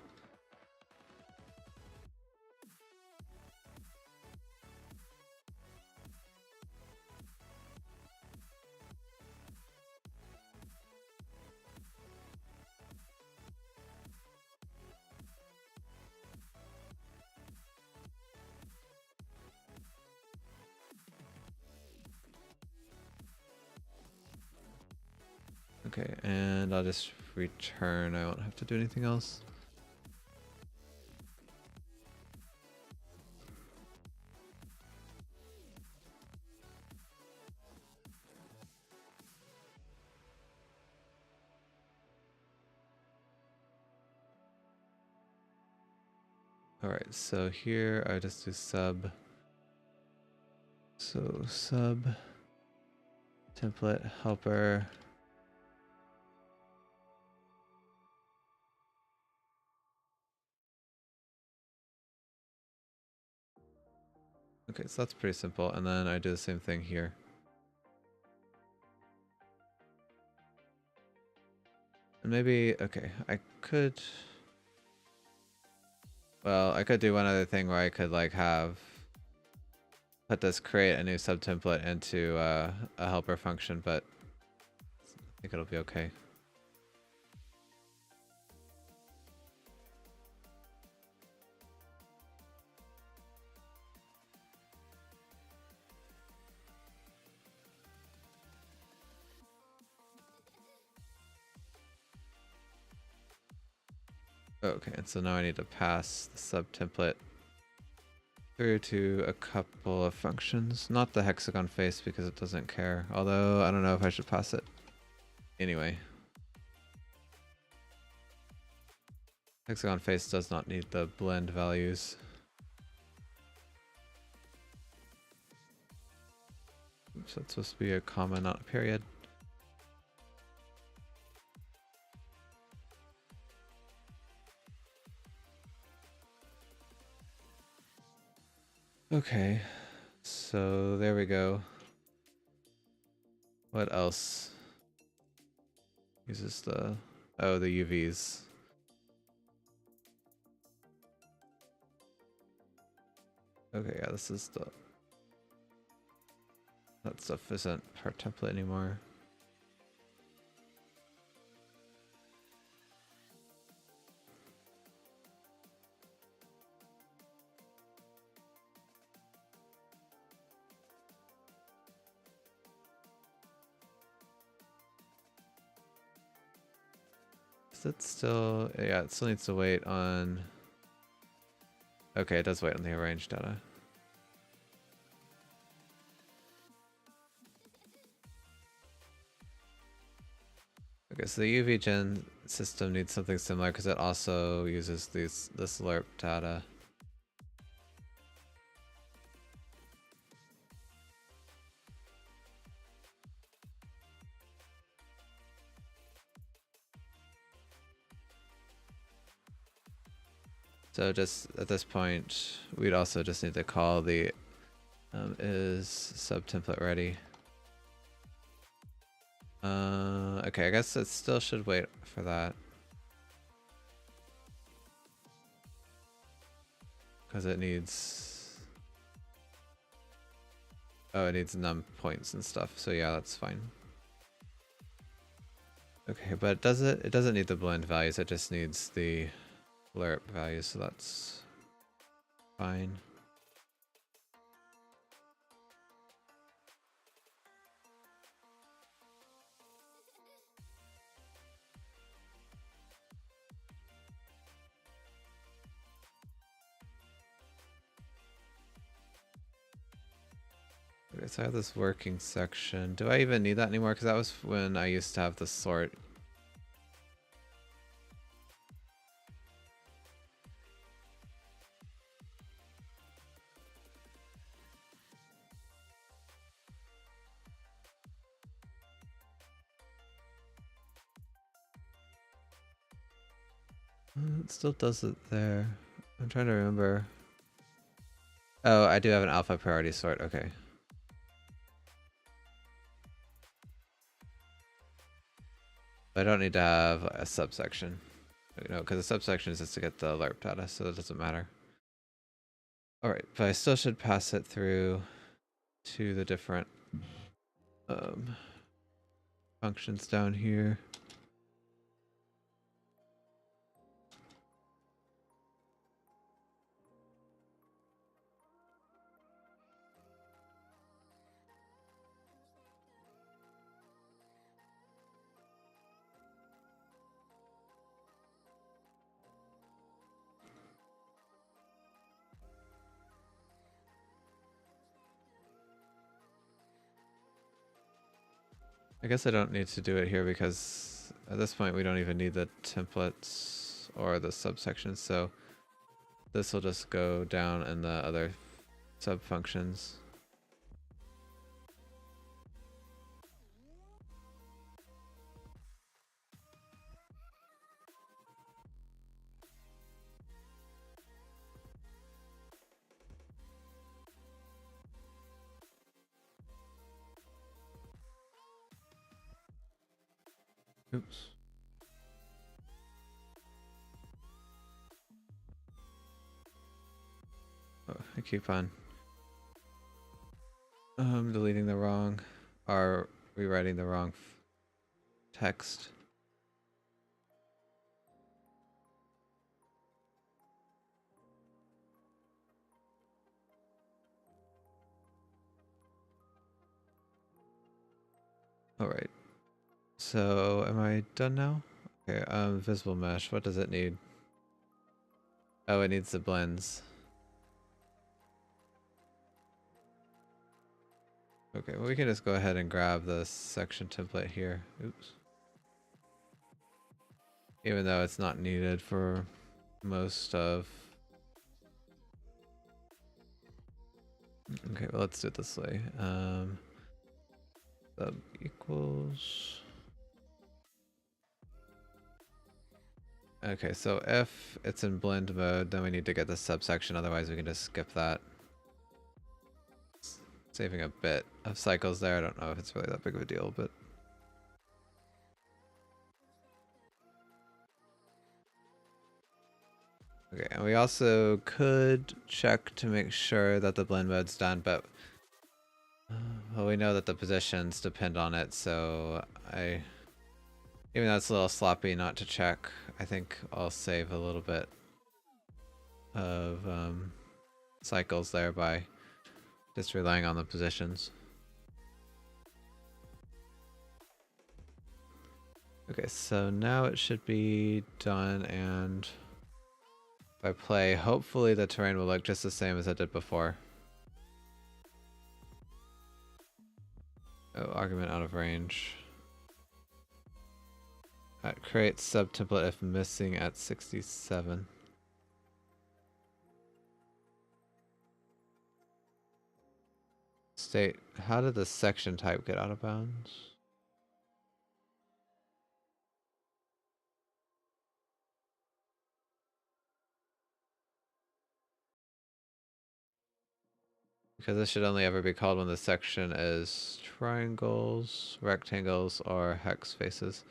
Okay, and I'll just return. I won't have to do anything else. Alright, so here I just do sub. So sub template helper. Okay, so that's pretty simple. And then I do the same thing here. And maybe, okay, I could... Well, I could do one other thing where I could like put this create a new subtemplate into a helper function, but I think it'll be okay. Okay, and so now I need to pass the sub-template through to a couple of functions. Not the hexagon face because it doesn't care. Although, I don't know if I should pass it. Anyway. Hexagon face does not need the blend values. Oops, that's supposed to be a comma, not a period. Okay, so there we go. What else uses the... Oh, the UVs. Okay, yeah, this is the... That stuff isn't part template anymore. Is it still... Yeah, it still needs to wait on... Okay, it does wait on the arranged data. Okay, so the UV gen system needs something similar because it also uses this lerp data. So just at this point, we'd also just need to call the is sub-template ready. Okay, I guess it still should wait for that. Because it needs... Oh, it needs num points and stuff, so yeah, that's fine. Okay, but it doesn't need the blend values, it just needs the lerp values, so that's fine. Okay, so I have this working section. Do I even need that anymore? Because that was when I used to have the sort. It still does it there. I'm trying to remember. Oh, I do have an alpha priority sort. Okay. I don't need to have a subsection. No, because the subsection is just to get the lerp data, so it doesn't matter. Alright, but I still should pass it through to the different functions down here. I guess I don't need to do it here because at this point we don't even need the templates or the subsections, so this will just go down in the other sub functions. Oops. Oh, I keep on deleting the wrong or rewriting the wrong text. Alright. So am I done now? Okay, visible mesh, what does it need? Oh, it needs the blends. Okay, well, we can just go ahead and grab the section template here. Oops. Even though it's not needed for most of... Okay, well, let's do it this way. Sub equals... Okay, so if it's in blend mode, then we need to get the subsection, otherwise we can just skip that. Saving a bit of cycles there. I don't know if it's really that big of a deal, but... Okay, and we also could check to make sure that the blend mode's done, but... well, we know that the positions depend on it, so even though it's a little sloppy not to check, I think I'll save a little bit of cycles there by just relying on the positions. Okay, so now it should be done, and if I play, hopefully the terrain will look just the same as it did before. Oh, argument out of range. Create subtemplate if missing at 67. State, how did the section type get out of bounds? Because this should only ever be called when the section is triangles, rectangles, or hex faces.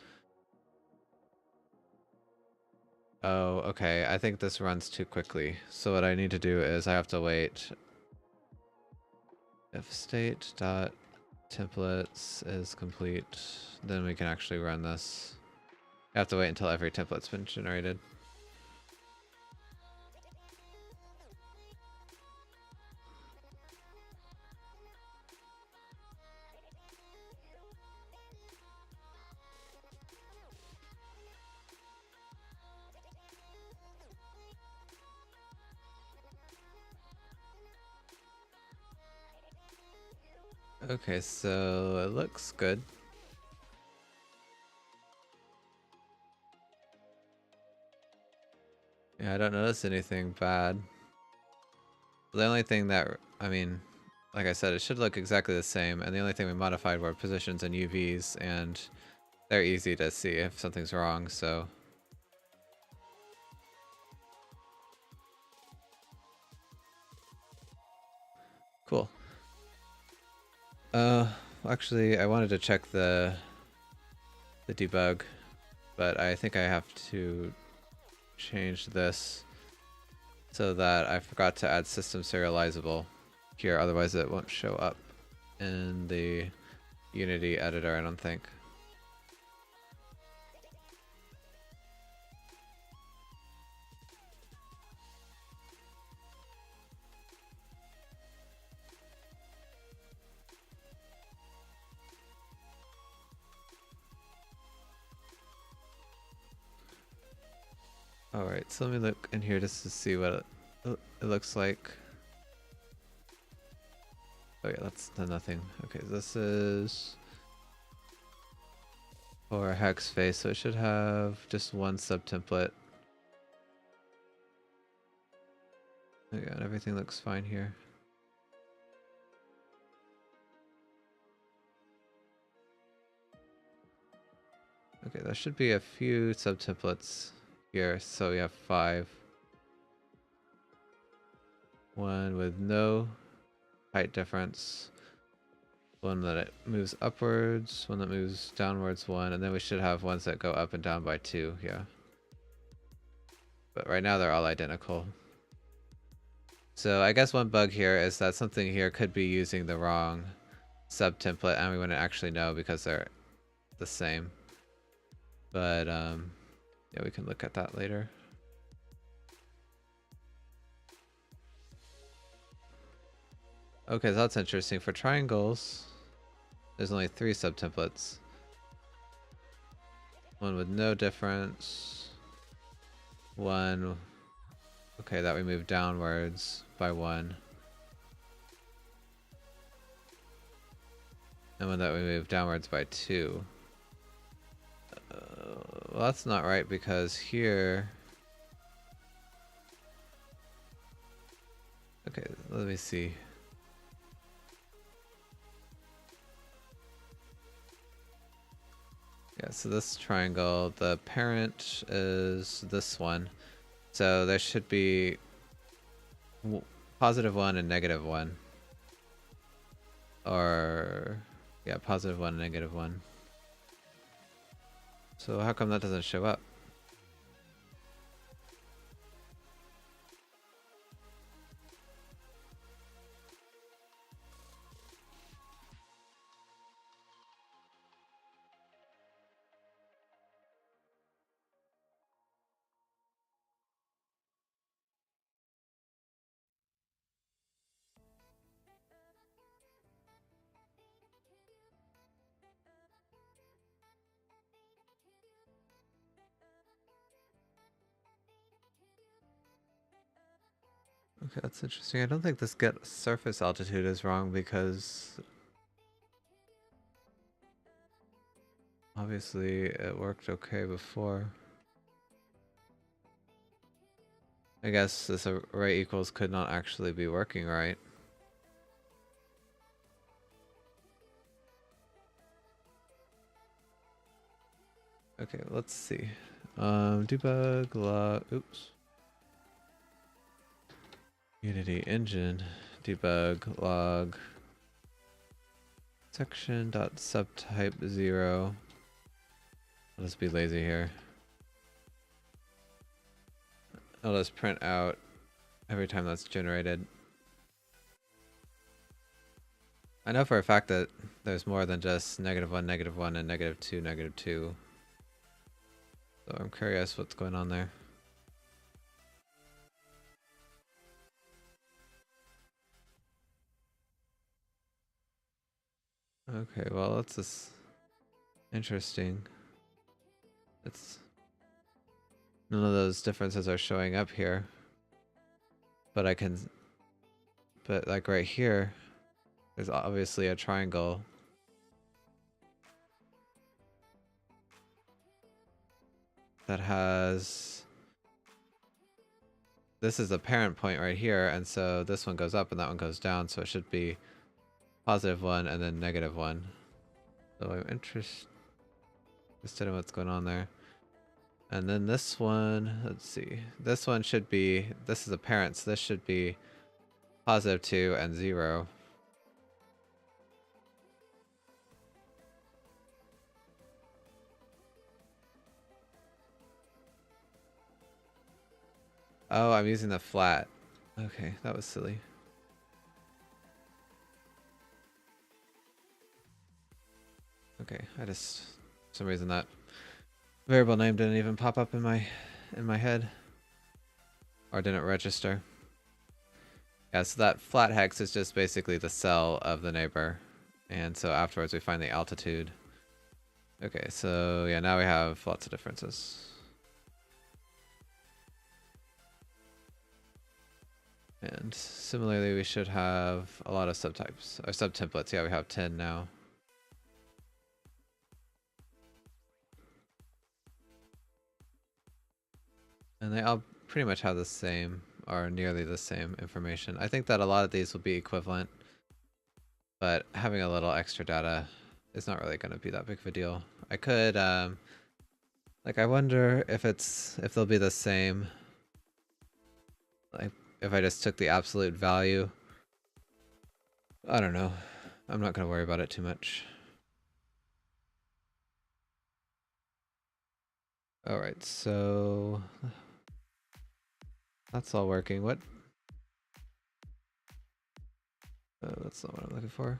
Oh, okay. I think this runs too quickly. So what I need to do is I have to wait. If state dot templates is complete, then we can actually run this. I have to wait until every template's been generated. Okay, so it looks good. Yeah, I don't notice anything bad. The only thing that, I mean, like I said, it should look exactly the same, and the only thing we modified were positions and UVs, and they're easy to see if something's wrong, so... Cool. Actually, I wanted to check the debug, but I think I have to change this so that I forgot to add system serializable here, otherwise it won't show up in the Unity editor, I don't think. Alright, so let me look in here just to see what it looks like. Oh yeah, that's nothing. Okay, this is for a hex face, so it should have just one subtemplate. Oh yeah, and everything looks fine here. Okay, there should be a few subtemplates here, so we have 5. One with no height difference, one that it moves upwards, one that moves downwards 1, and then we should have ones that go up and down by 2, yeah. But right now they're all identical. So I guess one bug here is that something here could be using the wrong subtemplate, and we wouldn't actually know because they're the same. But yeah, we can look at that later. Okay, so that's interesting. For triangles, there's only 3 subtemplates. One with no difference, one Okay, that we move downwards by 1. And one that we move downwards by 2. Well, that's not right because here... Okay, let me see. Yeah, so this triangle, the parent is this one. So there should be positive 1 and negative 1. Or, yeah, positive 1 and negative 1. So how come that doesn't show up? Okay, that's interesting. I don't think this get surface altitude is wrong because obviously it worked okay before. I guess this array equals could not actually be working right. Okay, let's see. Debug log, oops. Unity engine, debug log, section dot subtype 0. I'll just be lazy here. I'll just print out every time that's generated. I know for a fact that there's more than just -1, -1, and -2, -2. So I'm curious what's going on there. Okay, well, that's just interesting. It's none of those differences are showing up here. But but like right here, there's obviously a triangle. That has, this is a parent point right here, and so this one goes up and that one goes down, so it should be +1 and then -1. So I'm interested in what's going on there. And then this one, let's see, this one should be, this is a parent, so this should be +2 and 0. Oh, I'm using the flat. Okay, that was silly. Okay, I just, for some reason that variable name didn't even pop up in my head. Or didn't register. Yeah, so that flat hex is just basically the cell of the neighbor. And so afterwards we find the altitude. Okay, so yeah, now we have lots of differences. And similarly, we should have a lot of subtypes, or subtemplates. Yeah, we have 10 now. And they all pretty much have the same, or nearly the same information. I think that a lot of these will be equivalent, but having a little extra data is not really going to be that big of a deal. I could, like, I wonder if they'll be the same. Like, if I just took the absolute value. I don't know. I'm not going to worry about it too much. Alright, so that's all working. What? That's not what I'm looking for.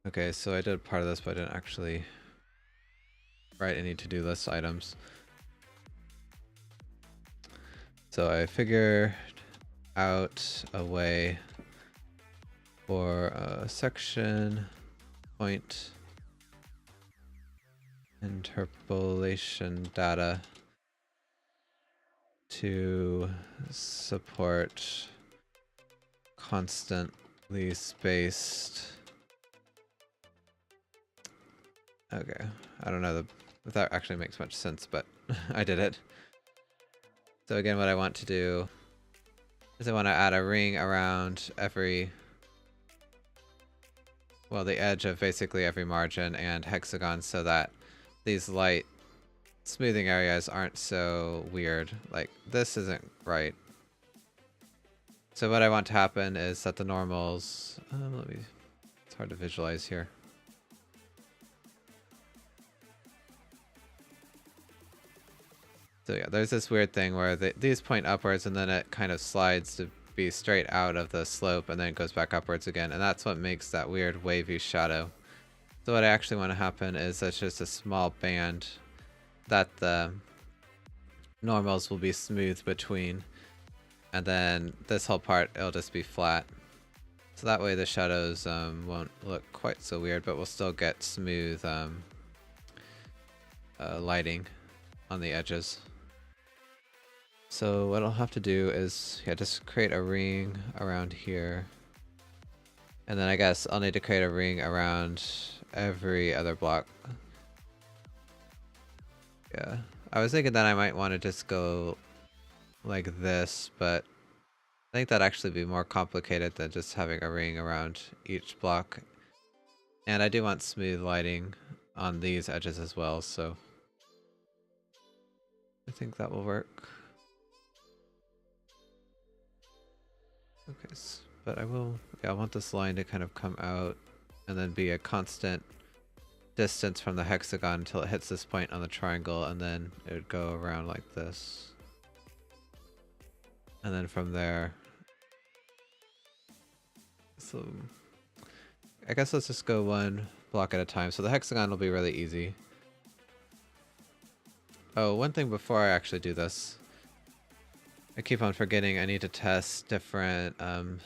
Okay, so I did part of this, but I didn't actually write any to-do list items. So I figured out a way for a section point interpolation data to support constantly spaced. Okay, I don't know if that actually makes much sense, but I did it. So again, what I want to do is I want to add a ring around every, well, the edge of basically every margin and hexagon so that these light smoothing areas aren't so weird. Like, this isn't right. So what I want to happen is that the normals, it's hard to visualize here. So yeah, there's this weird thing where these point upwards and then it kind of slides to be straight out of the slope and then it goes back upwards again. And that's what makes that weird wavy shadow. So what I actually want to happen is that's just a small band that the normals will be smooth between. And then this whole part, it'll just be flat. So that way the shadows won't look quite so weird, but we'll still get smooth lighting on the edges. So what I'll have to do is, yeah, just create a ring around here. And then I guess I'll need to create a ring around every other block. Yeah, I was thinking that I might want to just go like this, but I think that'd actually be more complicated than just having a ring around each block. And I do want smooth lighting on these edges as well, so I think that will work. Okay, but I want this line to kind of come out and then be a constant distance from the hexagon until it hits this point on the triangle, and then it would go around like this. And then from there, so I guess let's just go one block at a time. So the hexagon will be really easy. Oh, one thing before I actually do this, I keep on forgetting I need to test different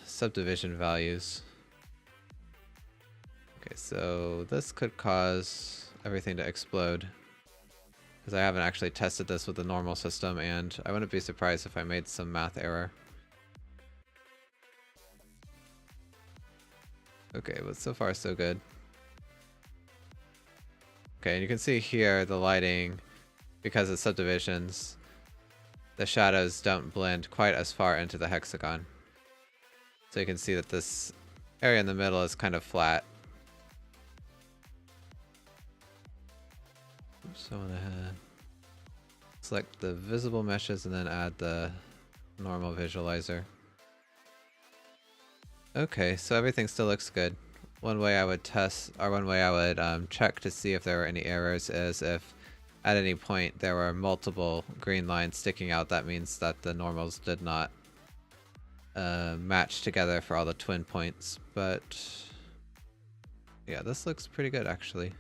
subdivision values. Okay, so this could cause everything to explode, because I haven't actually tested this with the normal system, and I wouldn't be surprised if I made some math error. Okay, but so far so good. Okay, and you can see here the lighting, because of subdivisions, the shadows don't blend quite as far into the hexagon. So you can see that this area in the middle is kind of flat. So I'm gonna select the visible meshes and then add the normal visualizer. Okay, so everything still looks good. One way I would test, or one way I would check to see if there were any errors is if at any point there were multiple green lines sticking out. That means that the normals did not match together for all the twin points. But yeah, this looks pretty good actually.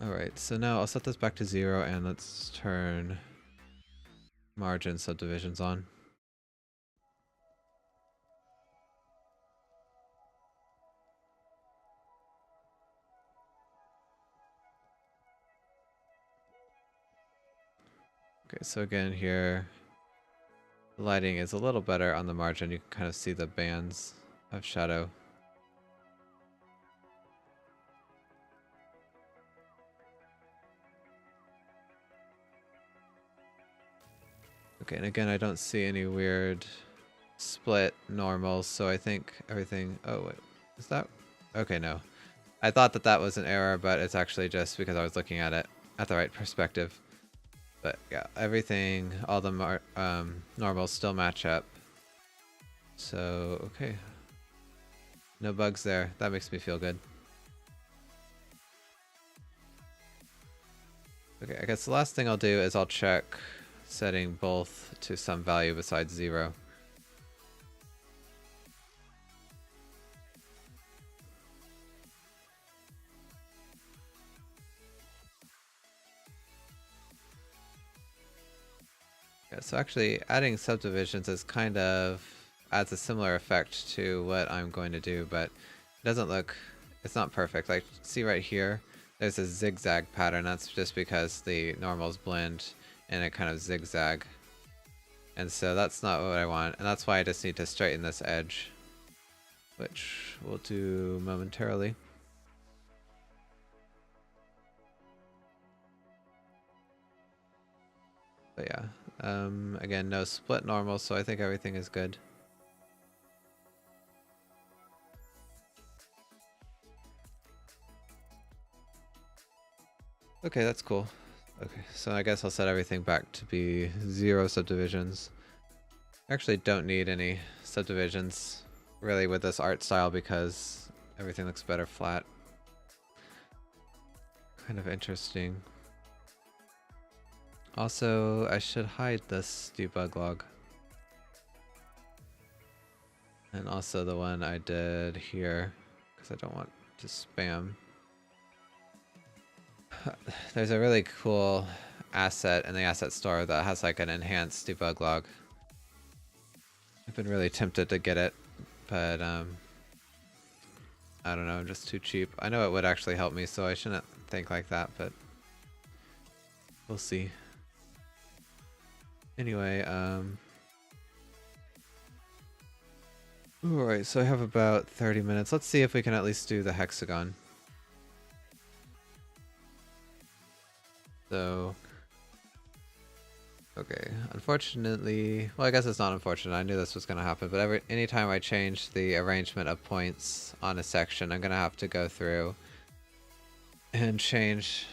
Alright, so now I'll set this back to 0 and let's turn margin subdivisions on. Okay, so again here, the lighting is a little better on the margin. You can kind of see the bands of shadow. Okay, and again, I don't see any weird split normals, so I think everything... Oh, wait. Is that... Okay, no. I thought that that was an error, but it's actually just because I was looking at it at the right perspective. But yeah, everything, all the normals still match up. So, okay. No bugs there. That makes me feel good. Okay, I guess the last thing I'll do is I'll check setting both to some value besides 0. Yeah, so actually adding subdivisions is kind of adds a similar effect to what I'm going to do, but it doesn't look, it's not perfect. Like, see right here, there's a zigzag pattern. That's just because the normals blend and it kind of zigzag. And so that's not what I want. And that's why I just need to straighten this edge, which we'll do momentarily. But yeah, again, no split normal, so I think everything is good. Okay, that's cool. Okay, so I guess I'll set everything back to be 0 subdivisions. I actually don't need any subdivisions really with this art style because everything looks better flat. Kind of interesting. Also, I should hide this debug log. And also the one I did here, because I don't want to spam. There's a really cool asset in the asset store that has like an enhanced debug log. I've been really tempted to get it, but I don't know, I'm just too cheap. I know it would actually help me, so I shouldn't think like that, but we'll see. Anyway, alright, so I have about 30 minutes. Let's see if we can at least do the hexagon. So, okay, unfortunately, well, I guess it's not unfortunate. I knew this was going to happen, but anytime I change the arrangement of points on a section, I'm going to have to go through and change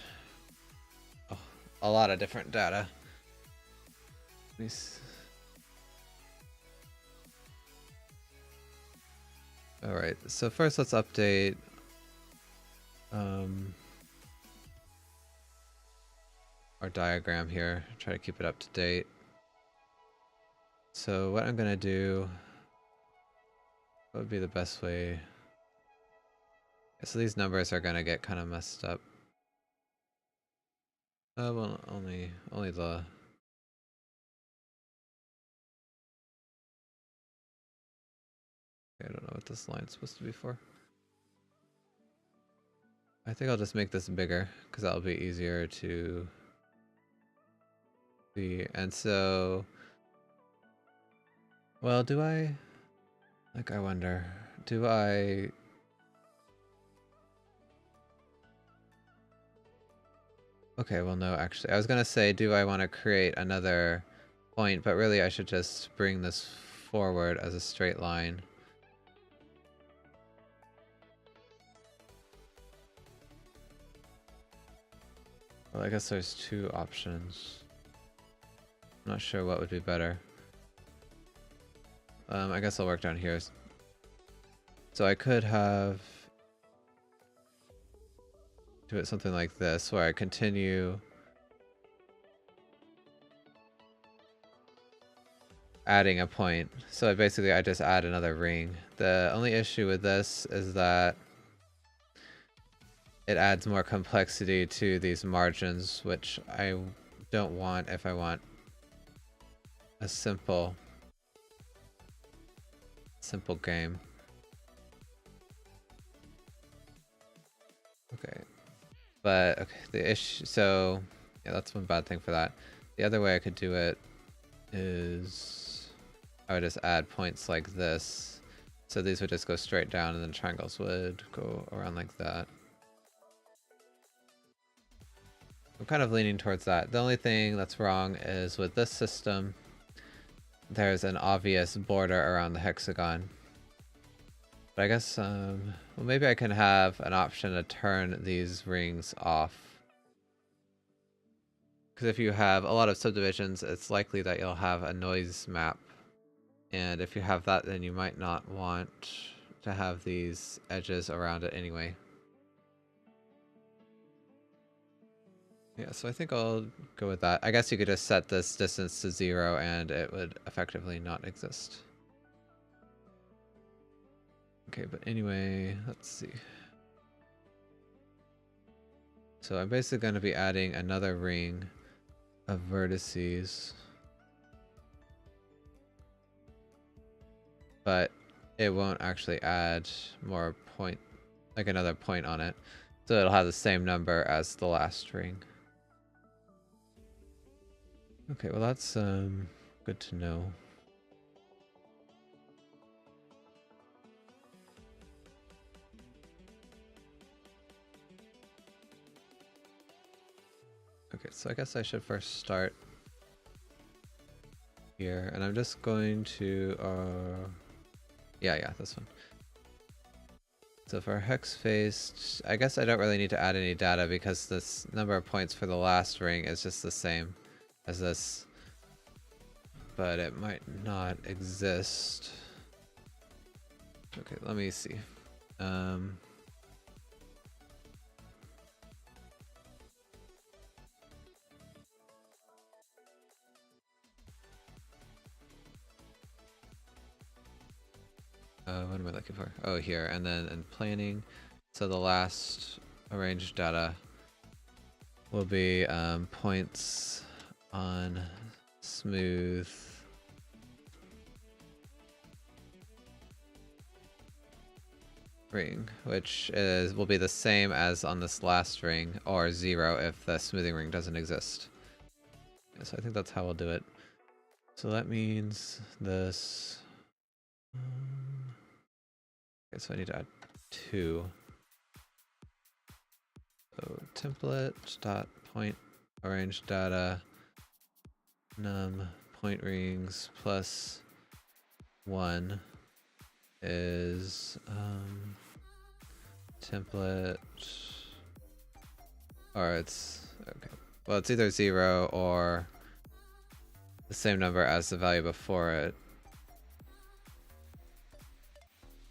a lot of different data. Alright, so first let's update our diagram here, try to keep it up to date. So what I'm gonna do, what would be the best way? So these numbers are gonna get kind of messed up. Well, only the. Okay, I don't know what this line's supposed to be for. I think I'll just make this bigger because that'll be easier to see. And so, well, do I? Like, I wonder, do I? Okay, well, no, actually, I was gonna say, do I want to create another point? But really, I should just bring this forward as a straight line. Well, I guess there's two options. I'm not sure what would be better. I guess I'll work down here. So I could do it something like this, where I continue adding a point. So basically I just add another ring. The only issue with this is that it adds more complexity to these margins, which I don't want if I want a simple game. Okay. But okay, the issue, so yeah, that's one bad thing for that. The other way I could do it is I would just add points like this. So these would just go straight down and then triangles would go around like that. I'm kind of leaning towards that. The only thing that's wrong is with this system, there's an obvious border around the hexagon. But I guess, well, maybe I can have an option to turn these rings off. Because if you have a lot of subdivisions, it's likely that you'll have a noise map. And if you have that, then you might not want to have these edges around it anyway. Yeah, so I think I'll go with that. I guess you could just set this distance to 0 and it would effectively not exist. Okay, but anyway, let's see. So I'm basically going to be adding another ring of vertices. But it won't actually add more point, like another point on it. So it'll have the same number as the last ring. Okay, well that's good to know. Okay, so I guess I should first start here, and I'm just going to yeah, this one. So for hex face, I guess I don't really need to add any data because this number of points for the last ring is just the same as this, but it might not exist. Okay, let me see. What am I looking for? Oh, here, and then in planning. So the last arranged data will be points on smooth ring, which will be the same as on this last ring, or 0 if the smoothing ring doesn't exist. Yeah, so I think that's how we'll do it. So that means this. Okay, so I need to add 2. So template dot point arrange data num point rings plus 1 is template, or it's okay. Well, it's either 0 or the same number as the value before it.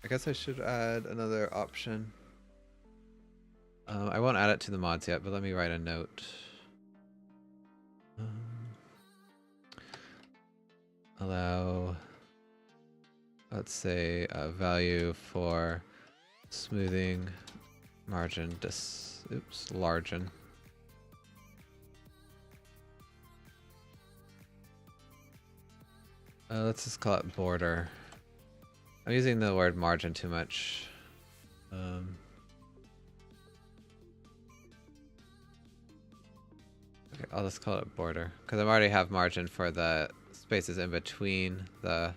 I guess I should add another option. I won't add it to the mods yet, but let me write a note. Allow, let's say, a value for smoothing margin largen. Let's just call it border. I'm using the word margin too much. Okay, I'll just call it border, because I already have margin for the spaces in between the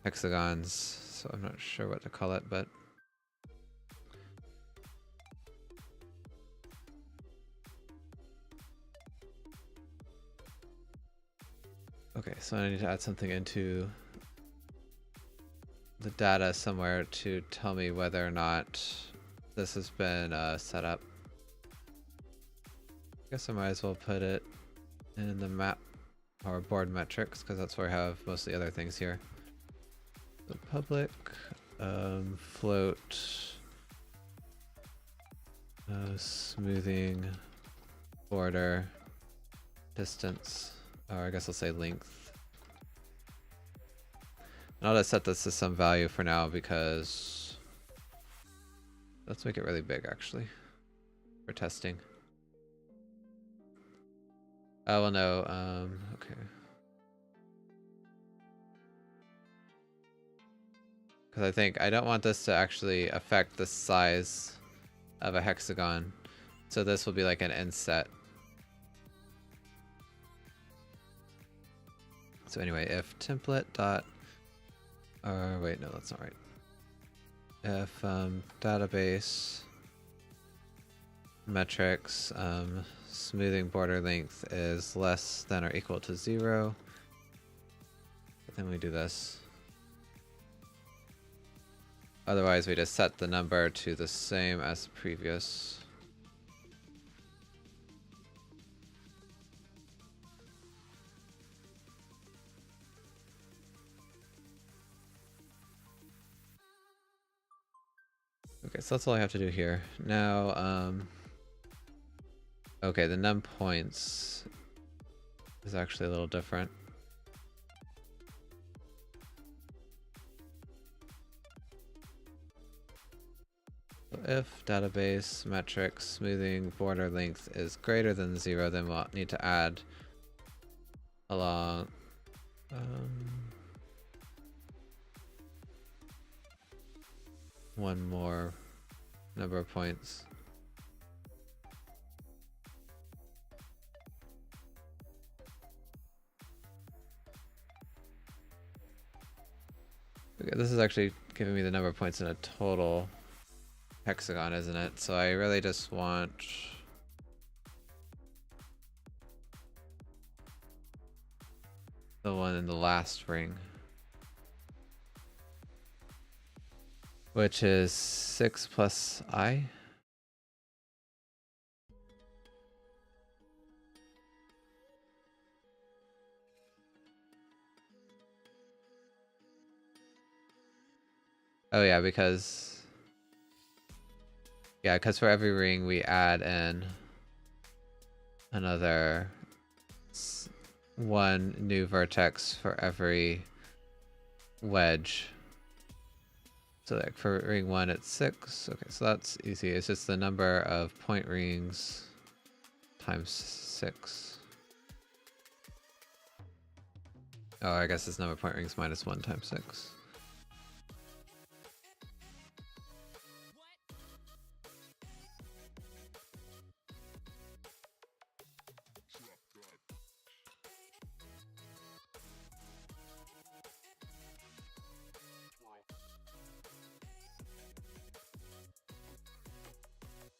hexagons, so I'm not sure what to call it, but okay, so I need to add something into the data somewhere to tell me whether or not this has been set up. I guess I might as well put it in the map or board metrics, because that's where I have most of the other things here. The public float smoothing border distance, or I guess I'll say length. And I'll just set this to some value for now, because let's make it really big actually for testing. Oh well, no. Okay. Because I think I don't want this to actually affect the size of a hexagon, so this will be like an inset. So anyway, if template dot, or wait, no, that's not right. If database metrics smoothing border length is less than or equal to 0, then we do this. Otherwise, we just set the number to the same as previous. Okay, so that's all I have to do here. Now, okay, the num points is actually a little different. So if database metrics smoothing border length is greater than 0, then we'll need to add along one more number of points. Okay, this is actually giving me the number of points in a total hexagon, isn't it? So I really just want the one in the last ring, which is 6 plus I. Oh yeah, because for every ring we add in another one new vertex for every wedge. So like for ring 1 it's 6. Okay, so that's easy. It's just the number of point rings times 6. Oh, I guess it's number of point rings minus 1 times 6.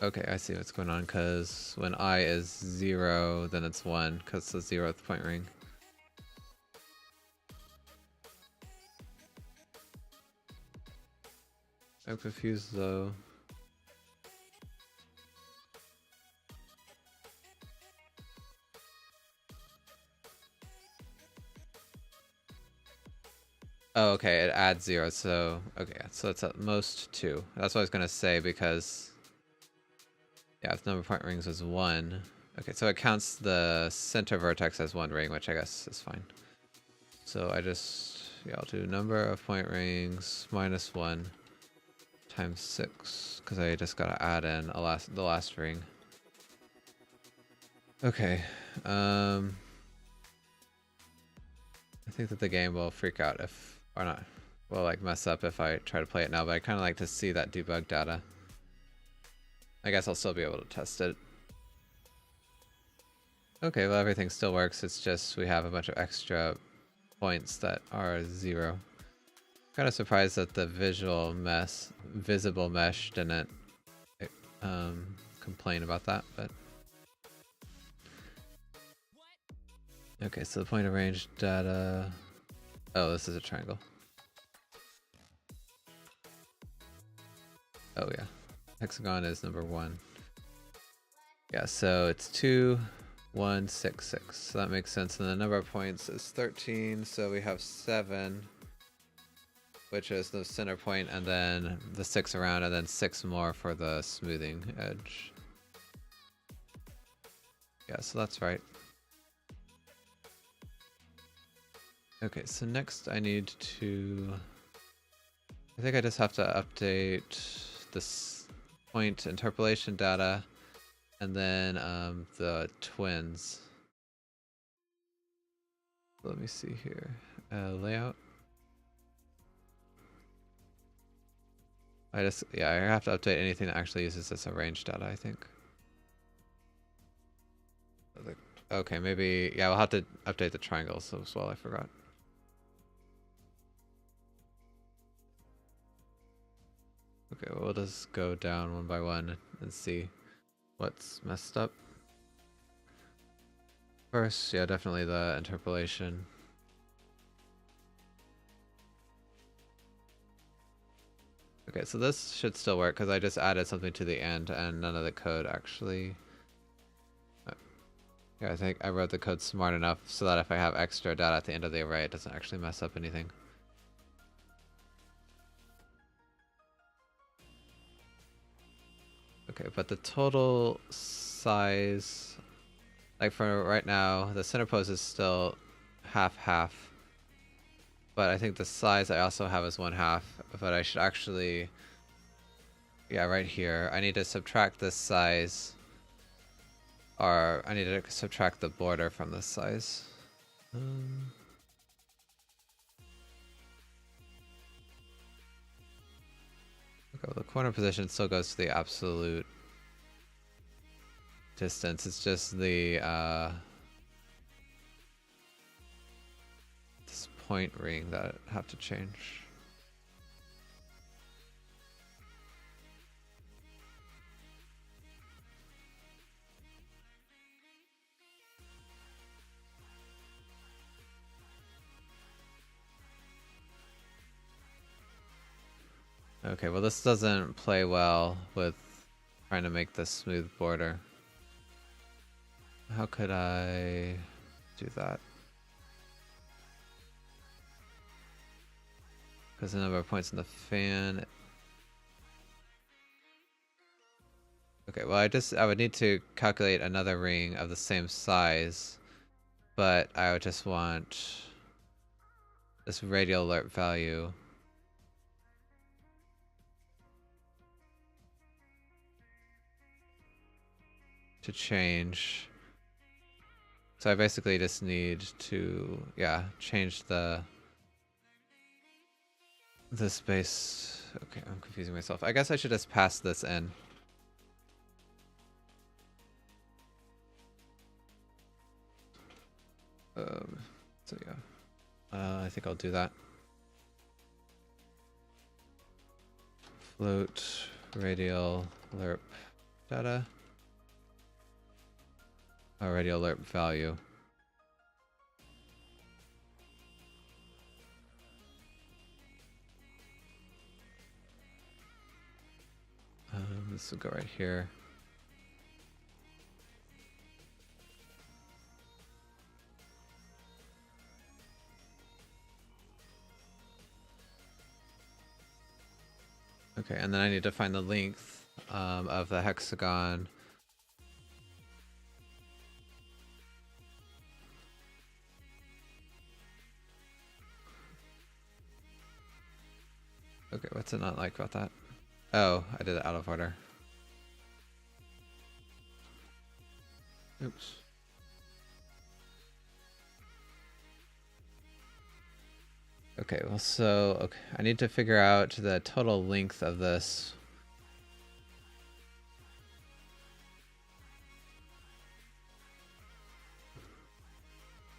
Okay, I see what's going on, because when I is 0, then it's 1, because it's the 0th point ring. I'm confused though. Oh, okay, it adds 0, so okay, so it's at most 2. That's what I was gonna say, because yeah, if the number of point rings is 1. Okay, so it counts the center vertex as 1 ring, which I guess is fine. So I'll do number of point rings minus 1 times 6, because I just gotta add in the last ring. Okay, I think that the game will freak out or not, will like mess up if I try to play it now, but I kind of like to see that debug data. I guess I'll still be able to test it. Okay, well everything still works, it's just we have a bunch of extra points that are 0. Kind of surprised that the visible mesh didn't complain about that, but okay, so the point of range data. Oh, this is a triangle. Oh yeah, hexagon is number 1. Yeah, so it's 2, 1, 6, 6. So that makes sense. And the number of points is 13. So we have 7, which is the center point, and then the 6 around, and then 6 more for the smoothing edge. Yeah, so that's right. Okay, so next I need to... I think I just have to update this point interpolation data, and then the twins. Let me see here. Layout. I have to update anything that actually uses this arrange data, I think. Okay, maybe, yeah, we'll have to update the triangles as well, I forgot. Okay, well, we'll just go down one by one and see what's messed up. First, yeah, definitely the interpolation. Okay, so this should still work because I just added something to the end and none of the code actually... Yeah, I think I wrote the code smart enough so that if I have extra data at the end of the array, it doesn't actually mess up anything. Okay, but the total size, like for right now, the center pose is still half-half. But I think the size I also have is 1/2, but I should actually, yeah, right here, I need to subtract this size, or I need to subtract the border from this size. Okay, well, the corner position still goes to the absolute distance. It's just the this point ring that I have to change. Okay, well this doesn't play well with trying to make this smooth border. How could I do that? Because the number of points in the fan. Okay, well I would need to calculate another ring of the same size, but I would just want this radial alert value to change. So I basically just need to, yeah, change the space. Okay, I'm confusing myself. I guess I should just pass this in. So yeah, I think I'll do that. Float radial lerp data. Oh, radial lerp value. This will go right here. Okay, and then I need to find the length of the hexagon. Okay, what's it not like about that? Oh, I did it out of order. Oops. Okay, well, so okay, I need to figure out the total length of this.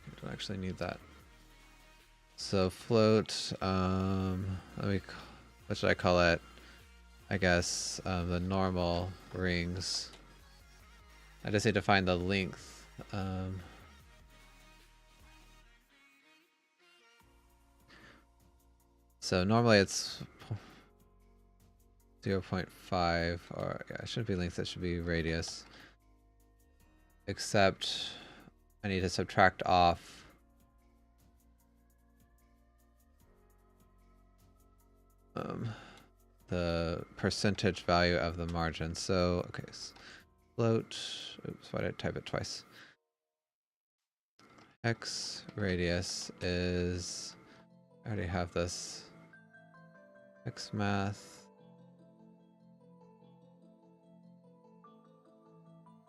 I don't actually need that. So float, what should I call it? I guess the normal rings. I just need to find the length. So normally it's 0.5, or yeah, it shouldn't be length, it should be radius. Except I need to subtract off the percentage value of the margin. So, okay, float, oops, why did I type it twice? X radius is, I already have this, X math.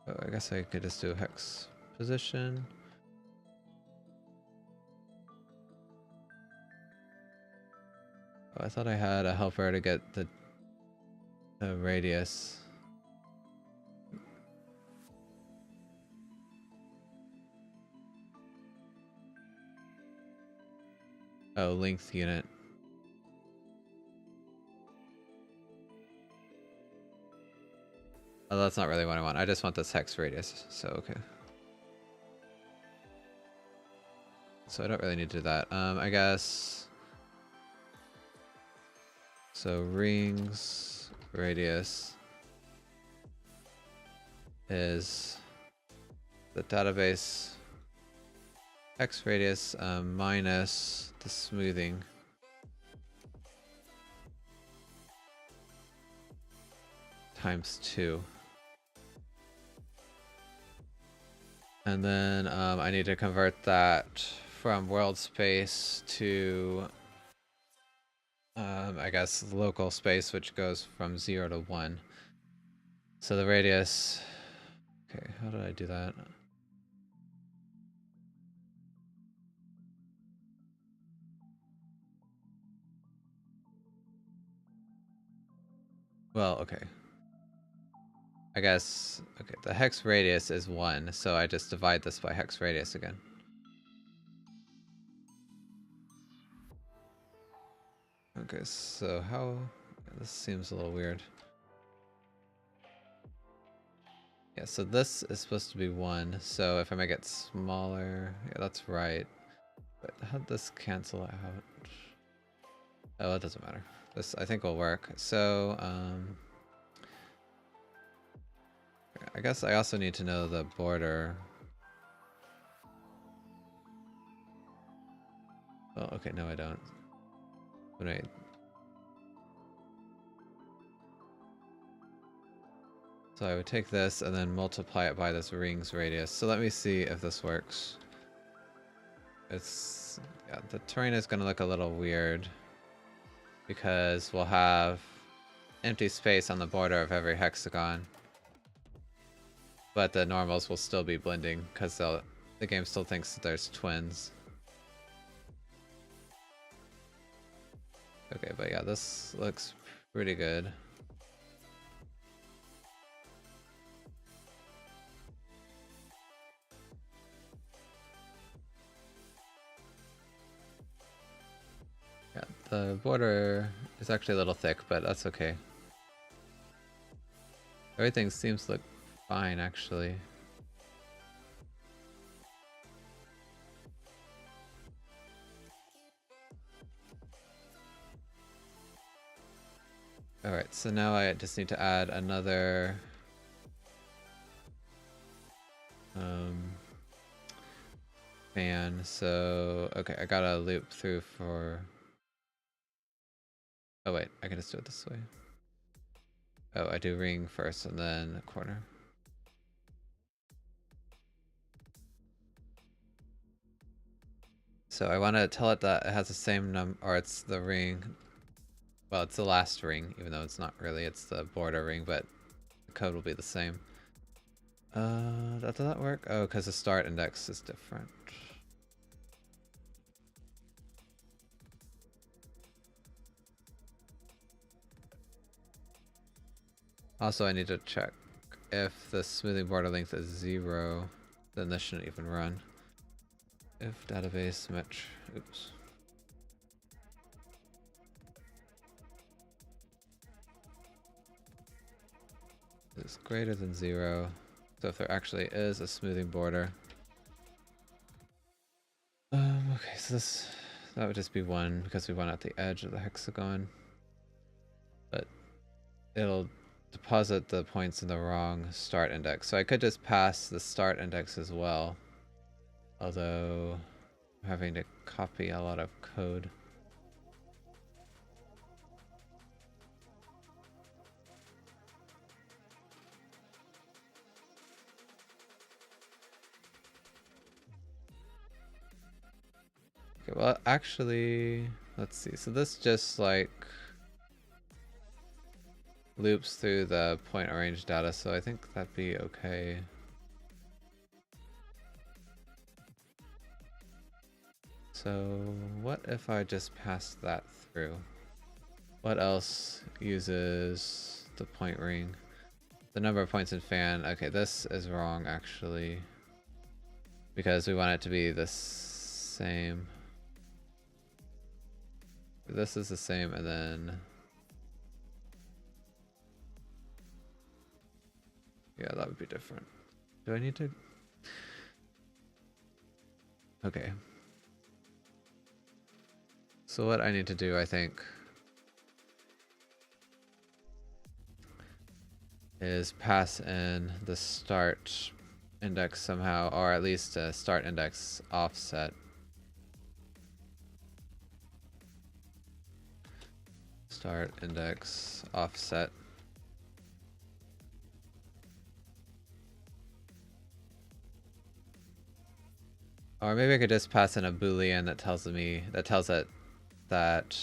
Oh, I guess I could just do hex position. Oh, I thought I had a helper to get the radius. Oh, length unit. Oh, that's not really what I want. I just want this hex radius, so okay. So I don't really need to do that. I guess... So rings radius is the database hex radius minus the smoothing. Times 2. And then I need to convert that from world space to I guess local space, which goes from 0 to 1. So the radius, okay, how did I do that? Well, okay. I guess, okay, the hex radius is 1, so I just divide this by hex radius again. Okay, so how, this seems a little weird. Yeah, so this is supposed to be 1, so if I make it smaller, yeah, that's right. But how'd this cancel out? Oh, it doesn't matter. This I think will work. So I guess I also need to know the border. Oh, okay, no I don't. Wait. So I would take this and then multiply it by this ring's radius. So let me see if this works. It's, yeah, the terrain is gonna look a little weird because we'll have empty space on the border of every hexagon. But the normals will still be blending because the game still thinks that there's twins. Okay, but yeah, this looks pretty good. Yeah, the border is actually a little thick, but that's okay. Everything seems to look fine, actually. Alright, so now I just need to add another fan. So, okay, I gotta loop through for... Oh wait, I can just do it this way. Oh, I do ring first and then corner. So I want to tell it that it has the same number, or it's the ring. Well, it's the last ring, even though it's not really, it's the border ring, but the code will be the same. Does that work? Oh, because the start index is different. Also, I need to check if the smoothing border length is 0, then this shouldn't even run. If database match, oops. Is greater than 0. So if there actually is a smoothing border. Okay, so that would just be 1 because we want at the edge of the hexagon. But it'll deposit the points in the wrong start index. So I could just pass the start index as well. Although I'm having to copy a lot of code. Okay, well, actually, let's see. So this just like loops through the point range data, so I think that'd be okay. So what if I just pass that through? What else uses the point ring? The number of points in fan. Okay, this is wrong actually. Because we want it to be the same. This is the same, and then... Yeah, that would be different. Do I need to... Okay. So what I need to do, I think, is pass in the start index somehow, or at least a start index offset. Start index offset. Or maybe I could just pass in a boolean that tells it that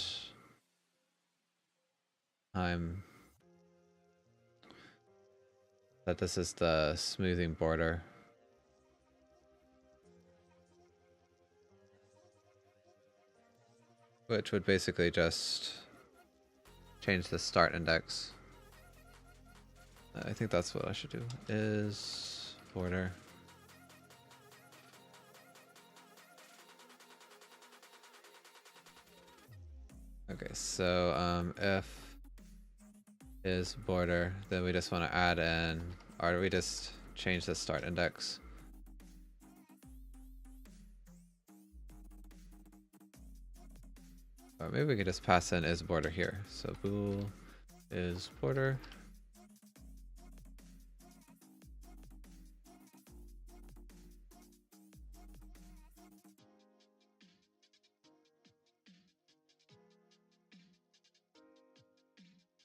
this is the smoothing border. Which would basically just change the start index. I think that's what I should do. Is border. Okay, so if is border, then we just want to add in, or do we just change the start index? Or maybe we could just pass in is border here. So bool is border.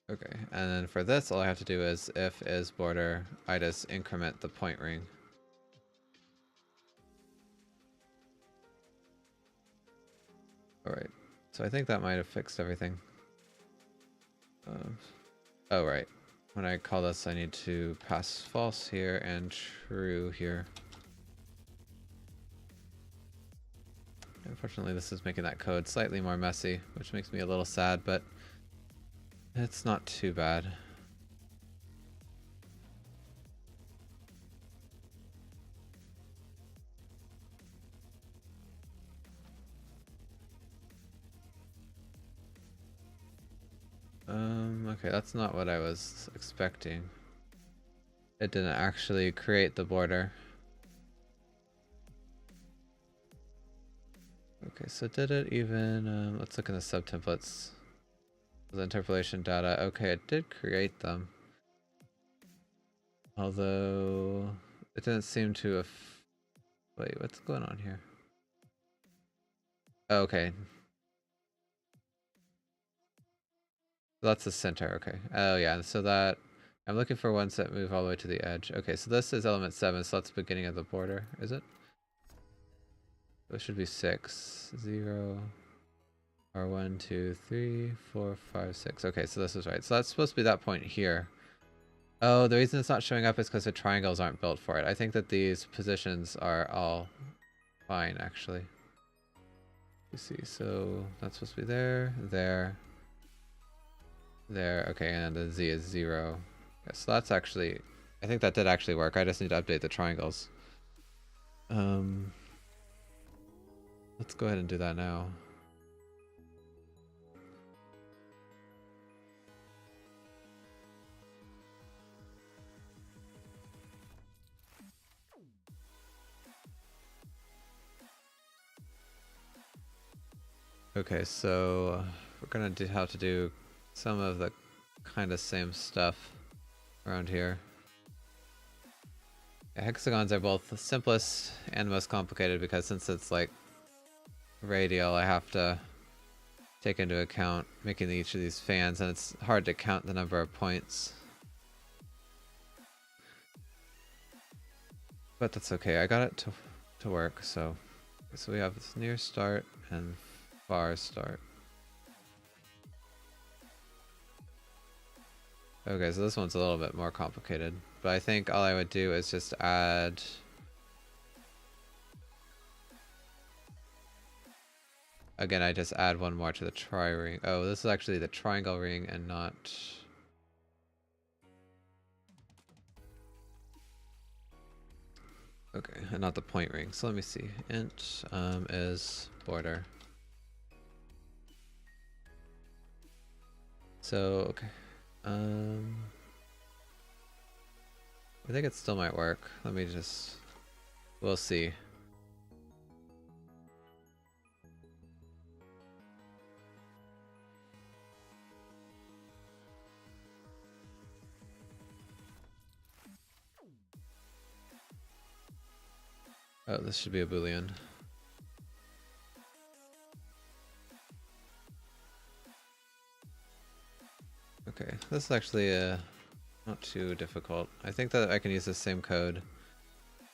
Okay, and then for this, all I have to do is if is border, I just increment the point ring. Alright, so I think that might have fixed everything. Oh, right. When I call this, I need to pass false here and true here. Unfortunately, this is making that code slightly more messy, which makes me a little sad, but it's not too bad. Okay, that's not what I was expecting. It didn't actually create the border. Okay, so did it even, let's look in the subtemplates. The interpolation data, okay, it did create them. Although, it didn't seem to have, wait, what's going on here? Oh, okay. That's the center, okay. Oh yeah, so that, I'm looking for ones that move all the way to the edge. Okay, so this is element 7, so that's the beginning of the border, is it? It should be 6. 0, or 1, 2, 3, 4, 5, 6. Okay, so this is right. So that's supposed to be that point here. Oh, the reason it's not showing up is because the triangles aren't built for it. I think that these positions are all fine, actually. You see, so that's supposed to be there, there, there. Okay, and the Z is 0. Yeah, so that's actually, I think that did actually work. I just need to update the triangles. Let's go ahead and do that now. Okay, so we're gonna have to do some of the kind of same stuff around here. Yeah, hexagons are both the simplest and most complicated because since it's like radial, I have to take into account making each of these fans, and it's hard to count the number of points. But that's okay, I got it to work, so we have this near start and far start. Okay, so this one's a little bit more complicated, but I think all I would do is just add... Again, I just add one more to the tri-ring. Oh, this is actually the triangle ring and not... Okay, and not the point ring. So let me see. Int is border. So, okay. I think it still might work. Let me just... We'll see. Oh, this should be a boolean. Okay, this is actually not too difficult. I think that I can use the same code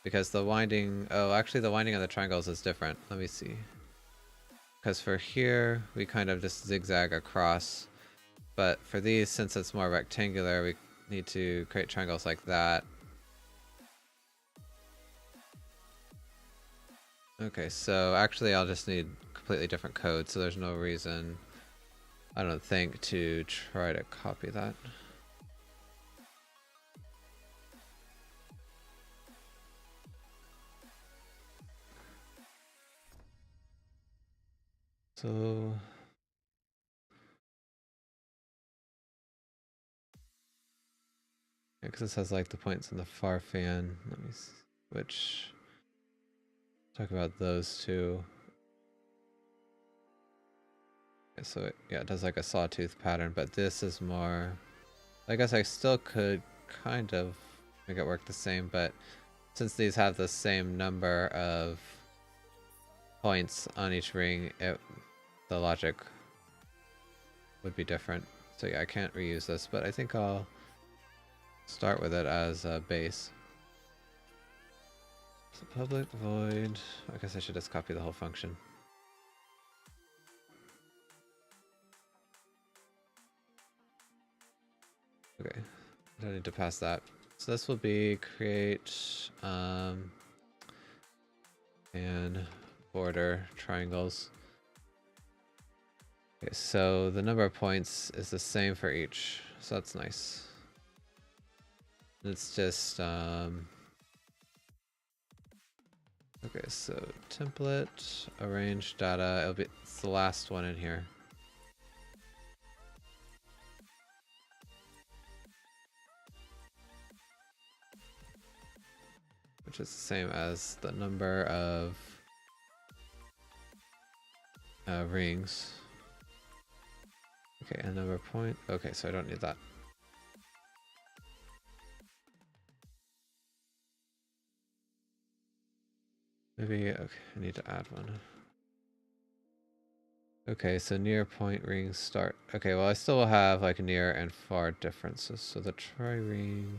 because the winding... Oh, actually the winding on the triangles is different. Let me see. Because for here, we kind of just zigzag across. But for these, since it's more rectangular, we need to create triangles like that. Okay, so actually I'll just need completely different code, so there's no reason, I don't think, to try to copy that. So... because this has like the points in the far fan. Let me switch. Talk about those two. Okay, so it does like a sawtooth pattern, but this is more... I guess I still could kind of make it work the same, but since these have the same number of points on each ring, the logic would be different. So yeah, I can't reuse this, but I think I'll start with it as a base. So public void, I guess I should just copy the whole function. Okay, I don't need to pass that. So this will be create and border triangles. Okay, so the number of points is the same for each, so that's nice. It's just okay, so template, arrange data, it's the last one in here. Which is the same as the number of rings. Okay, and number of point. Okay, so I don't need that. Maybe, okay, I need to add one. Okay, so near point rings start. Okay, well I still will have like near and far differences. So the tri-ring...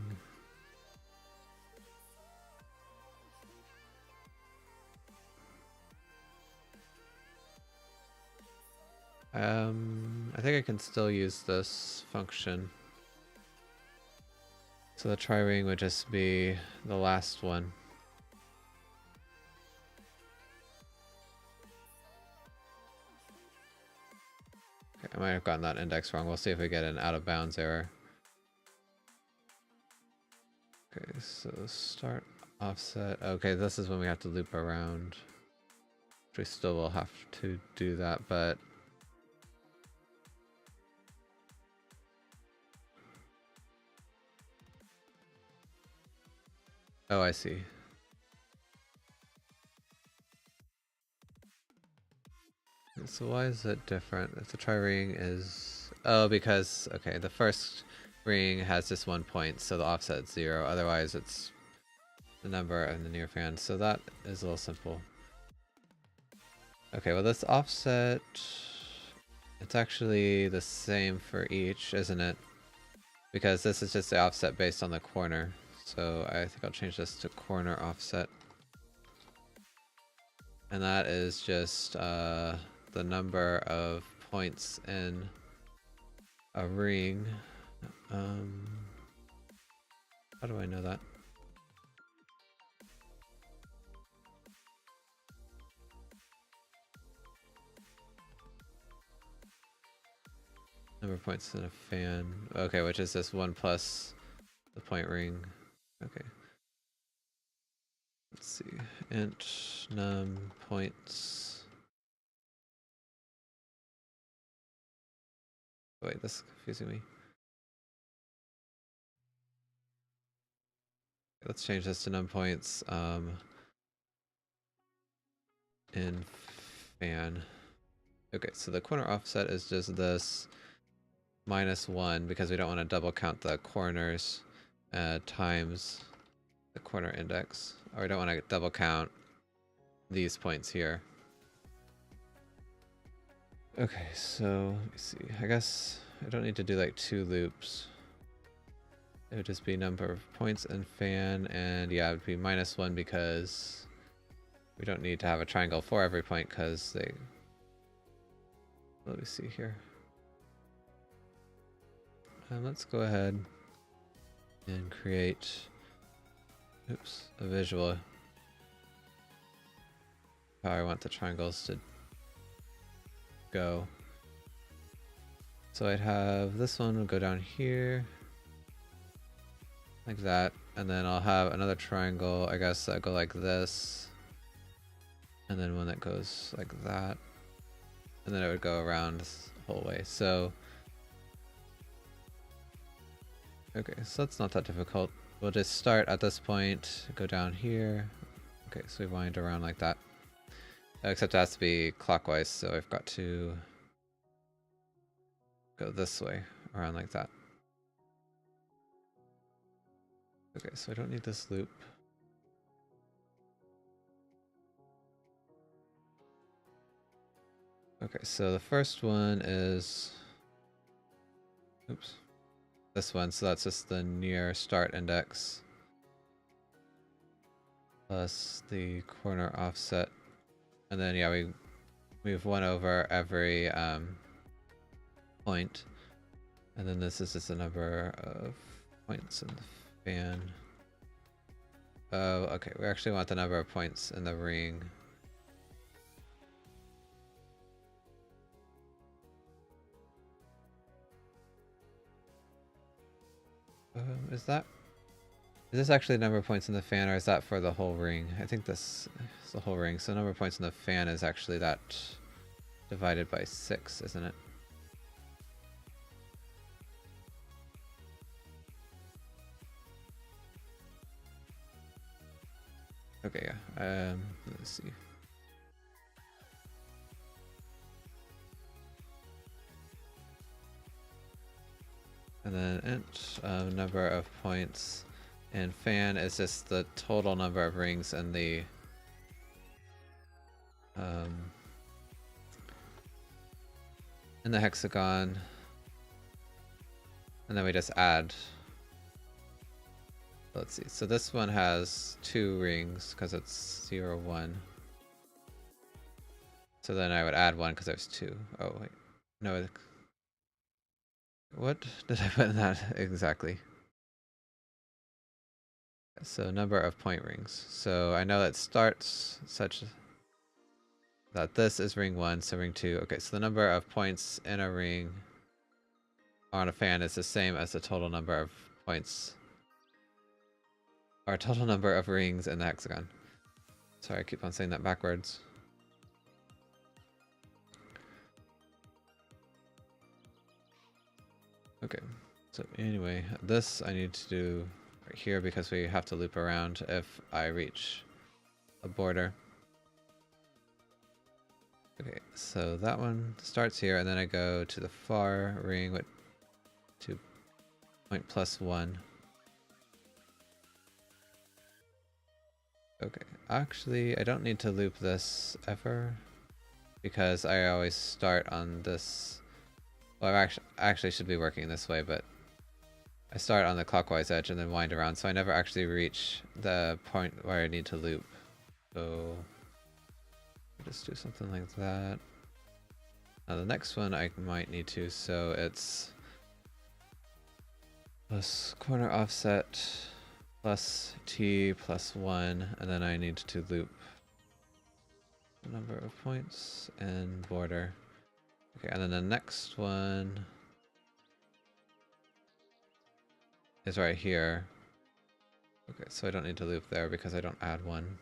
I think I can still use this function. So the tri-ring would just be the last one. Okay, I might have gotten that index wrong. We'll see if we get an out of bounds error. Okay, so start offset. Okay, this is when we have to loop around. We still will have to do that, but oh, I see. So why is it different? If the tri-ring is... Oh, because, okay, the first ring has just 1 point, so the offset's 0. Otherwise, it's the number and the near fan. So that is a little simple. Okay, well this offset... It's actually the same for each, isn't it? Because this is just the offset based on the corner. So I think I'll change this to corner offset. And that is just the number of points in a ring. How do I know that? Number of points in a fan. Okay, which is this 1 plus the point ring. Okay. Let's see. Int num points. Wait, this is confusing me. Let's change this to num points in fan. Okay, so the corner offset is just this -1 because we don't want to double count the corners times the corner index. Or we don't want to double count these points here. Okay, so let me see. I guess I don't need to do like 2 loops. It would just be number of points in fan, and yeah, it would be -1 because we don't need to have a triangle for every point because they... Let me see here. Let's go ahead and create a visual how I want the triangles to go. So I'd have this one will go down here like that, and then I'll have another triangle, I guess, that go like this, and then one that goes like that, and then it would go around this whole way. So okay, so that's not that difficult. We'll just start at this point, go down here. Okay, so we wind around like that. Except it has to be clockwise, so I've got to go this way, around like that. Okay, so I don't need this loop. Okay, so the first one is, oops, this one. So that's just the near start index plus the corner offset. And then, yeah, we move one over every point. And then this is just the number of points in the fan. Oh, okay, we actually want the number of points in the ring. Is this actually the number of points in the fan, or is that for the whole ring? I think this is the whole ring. So the number of points in the fan is actually that divided by 6, isn't it? Okay, yeah. Let's see. And then int number of points, and fan is just the total number of rings in the hexagon, and then we just add. Let's see. So this one has 2 rings because it's 0, 1. So then I would add 1 because there's 2. Oh wait, no. What did I put in that exactly? So number of point rings. So I know it starts such that this is ring 1, so ring 2. Okay, so the number of points in a ring on a fan is the same as the total number of points, or total number of rings in the hexagon. Sorry, I keep on saying that backwards. Okay, so anyway, this I need to do right here because we have to loop around if I reach a border. Okay, so that one starts here, and then I go to the far ring with 2 point plus 1. Okay, actually I don't need to loop this ever because I always start on this. Well, I actually should be working this way, but I start on the clockwise edge and then wind around, so I never actually reach the point where I need to loop. So just do something like that. Now the next one I might need to, so it's plus corner offset plus t plus 1, and then I need to loop the number of points and border. Okay, and then the next one is right here. Okay, so I don't need to loop there because I don't add 1.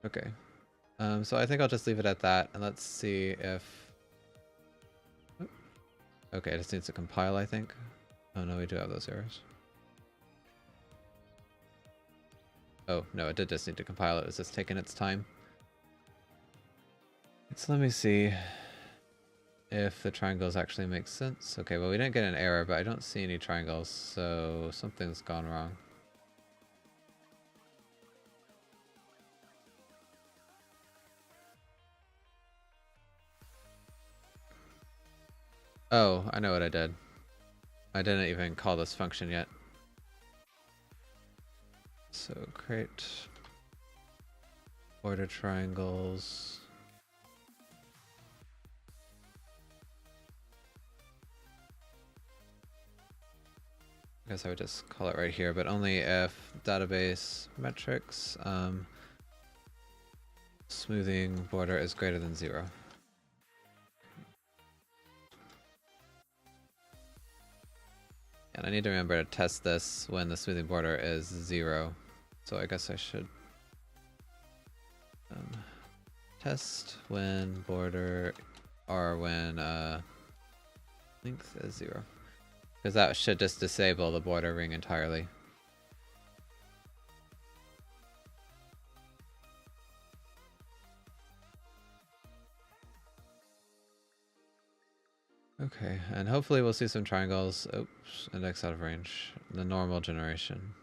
Okay, so I think I'll just leave it at that, and let's see if... Okay, it just needs to compile, I think. Oh no, we do have those errors. Oh no, it did just need to compile. It was just taking its time. So let me see if the triangles actually make sense. Okay, well we didn't get an error, but I don't see any triangles, so something's gone wrong. Oh, I know what I did. I didn't even call this function yet. So create border triangles. I guess I would just call it right here, but only if database metrics smoothing border is greater than 0. And I need to remember to test this when the smoothing border is 0. So I guess I should test when border, or when length is 0. Because that should just disable the border ring entirely. Okay, and hopefully we'll see some triangles. Oops, index out of range. The normal generation.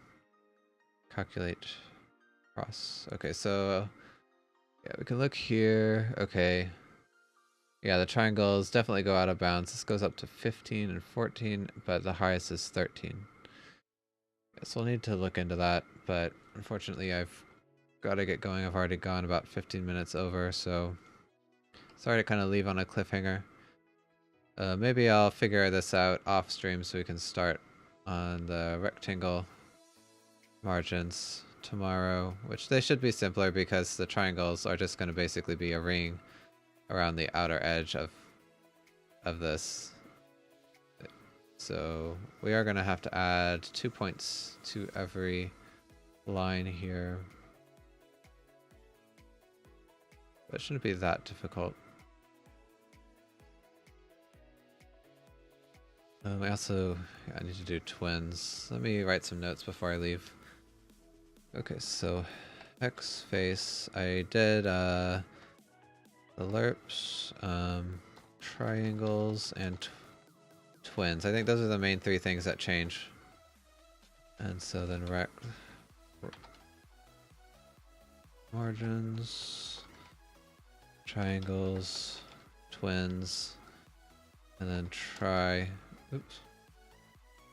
Calculate cross. Okay, so yeah, we can look here. Okay. Yeah, the triangles definitely go out of bounds. This goes up to 15 and 14, but the highest is 13. So we'll need to look into that, but unfortunately I've got to get going. I've already gone about 15 minutes over, so sorry to kind of leave on a cliffhanger. Maybe I'll figure this out off stream so we can start on the rectangle margins tomorrow, which they should be simpler because the triangles are just going to basically be a ring around the outer edge of this. So we are going to have to add 2 points to every line here. But it shouldn't be that difficult. I also I need to do twins. Let me write some notes before I leave. Okay, so X face. I did the lerps, triangles, and twins. I think those are the main three things that change. And so then margins, triangles, twins, and then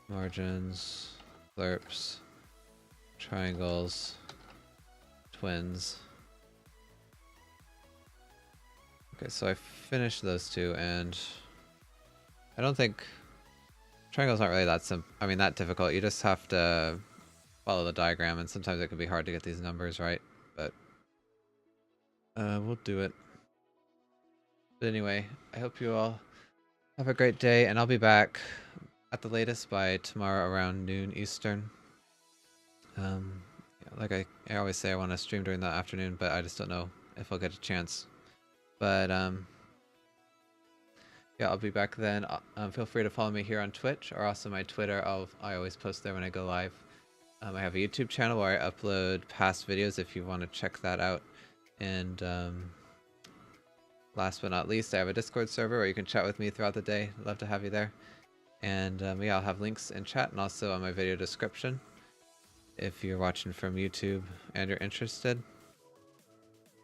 margins, lerps, triangles, twins. Okay, so I finished those two, and I don't think triangles aren't really that difficult. You just have to follow the diagram, and sometimes it can be hard to get these numbers right, but we'll do it. But anyway, I hope you all have a great day, and I'll be back at the latest by tomorrow around noon Eastern. Like I always say, I want to stream during the afternoon, but I just don't know if I'll get a chance. But yeah, I'll be back then. Feel free to follow me here on Twitch or also my Twitter. I always post there when I go live. I have a YouTube channel where I upload past videos if you want to check that out. And last but not least, I have a Discord server where you can chat with me throughout the day. I'd love to have you there. And yeah, I'll have links in chat and also on my video description if you're watching from YouTube and you're interested.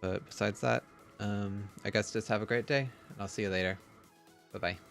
But besides that, I guess just have a great day, and I'll see you later. Bye-bye.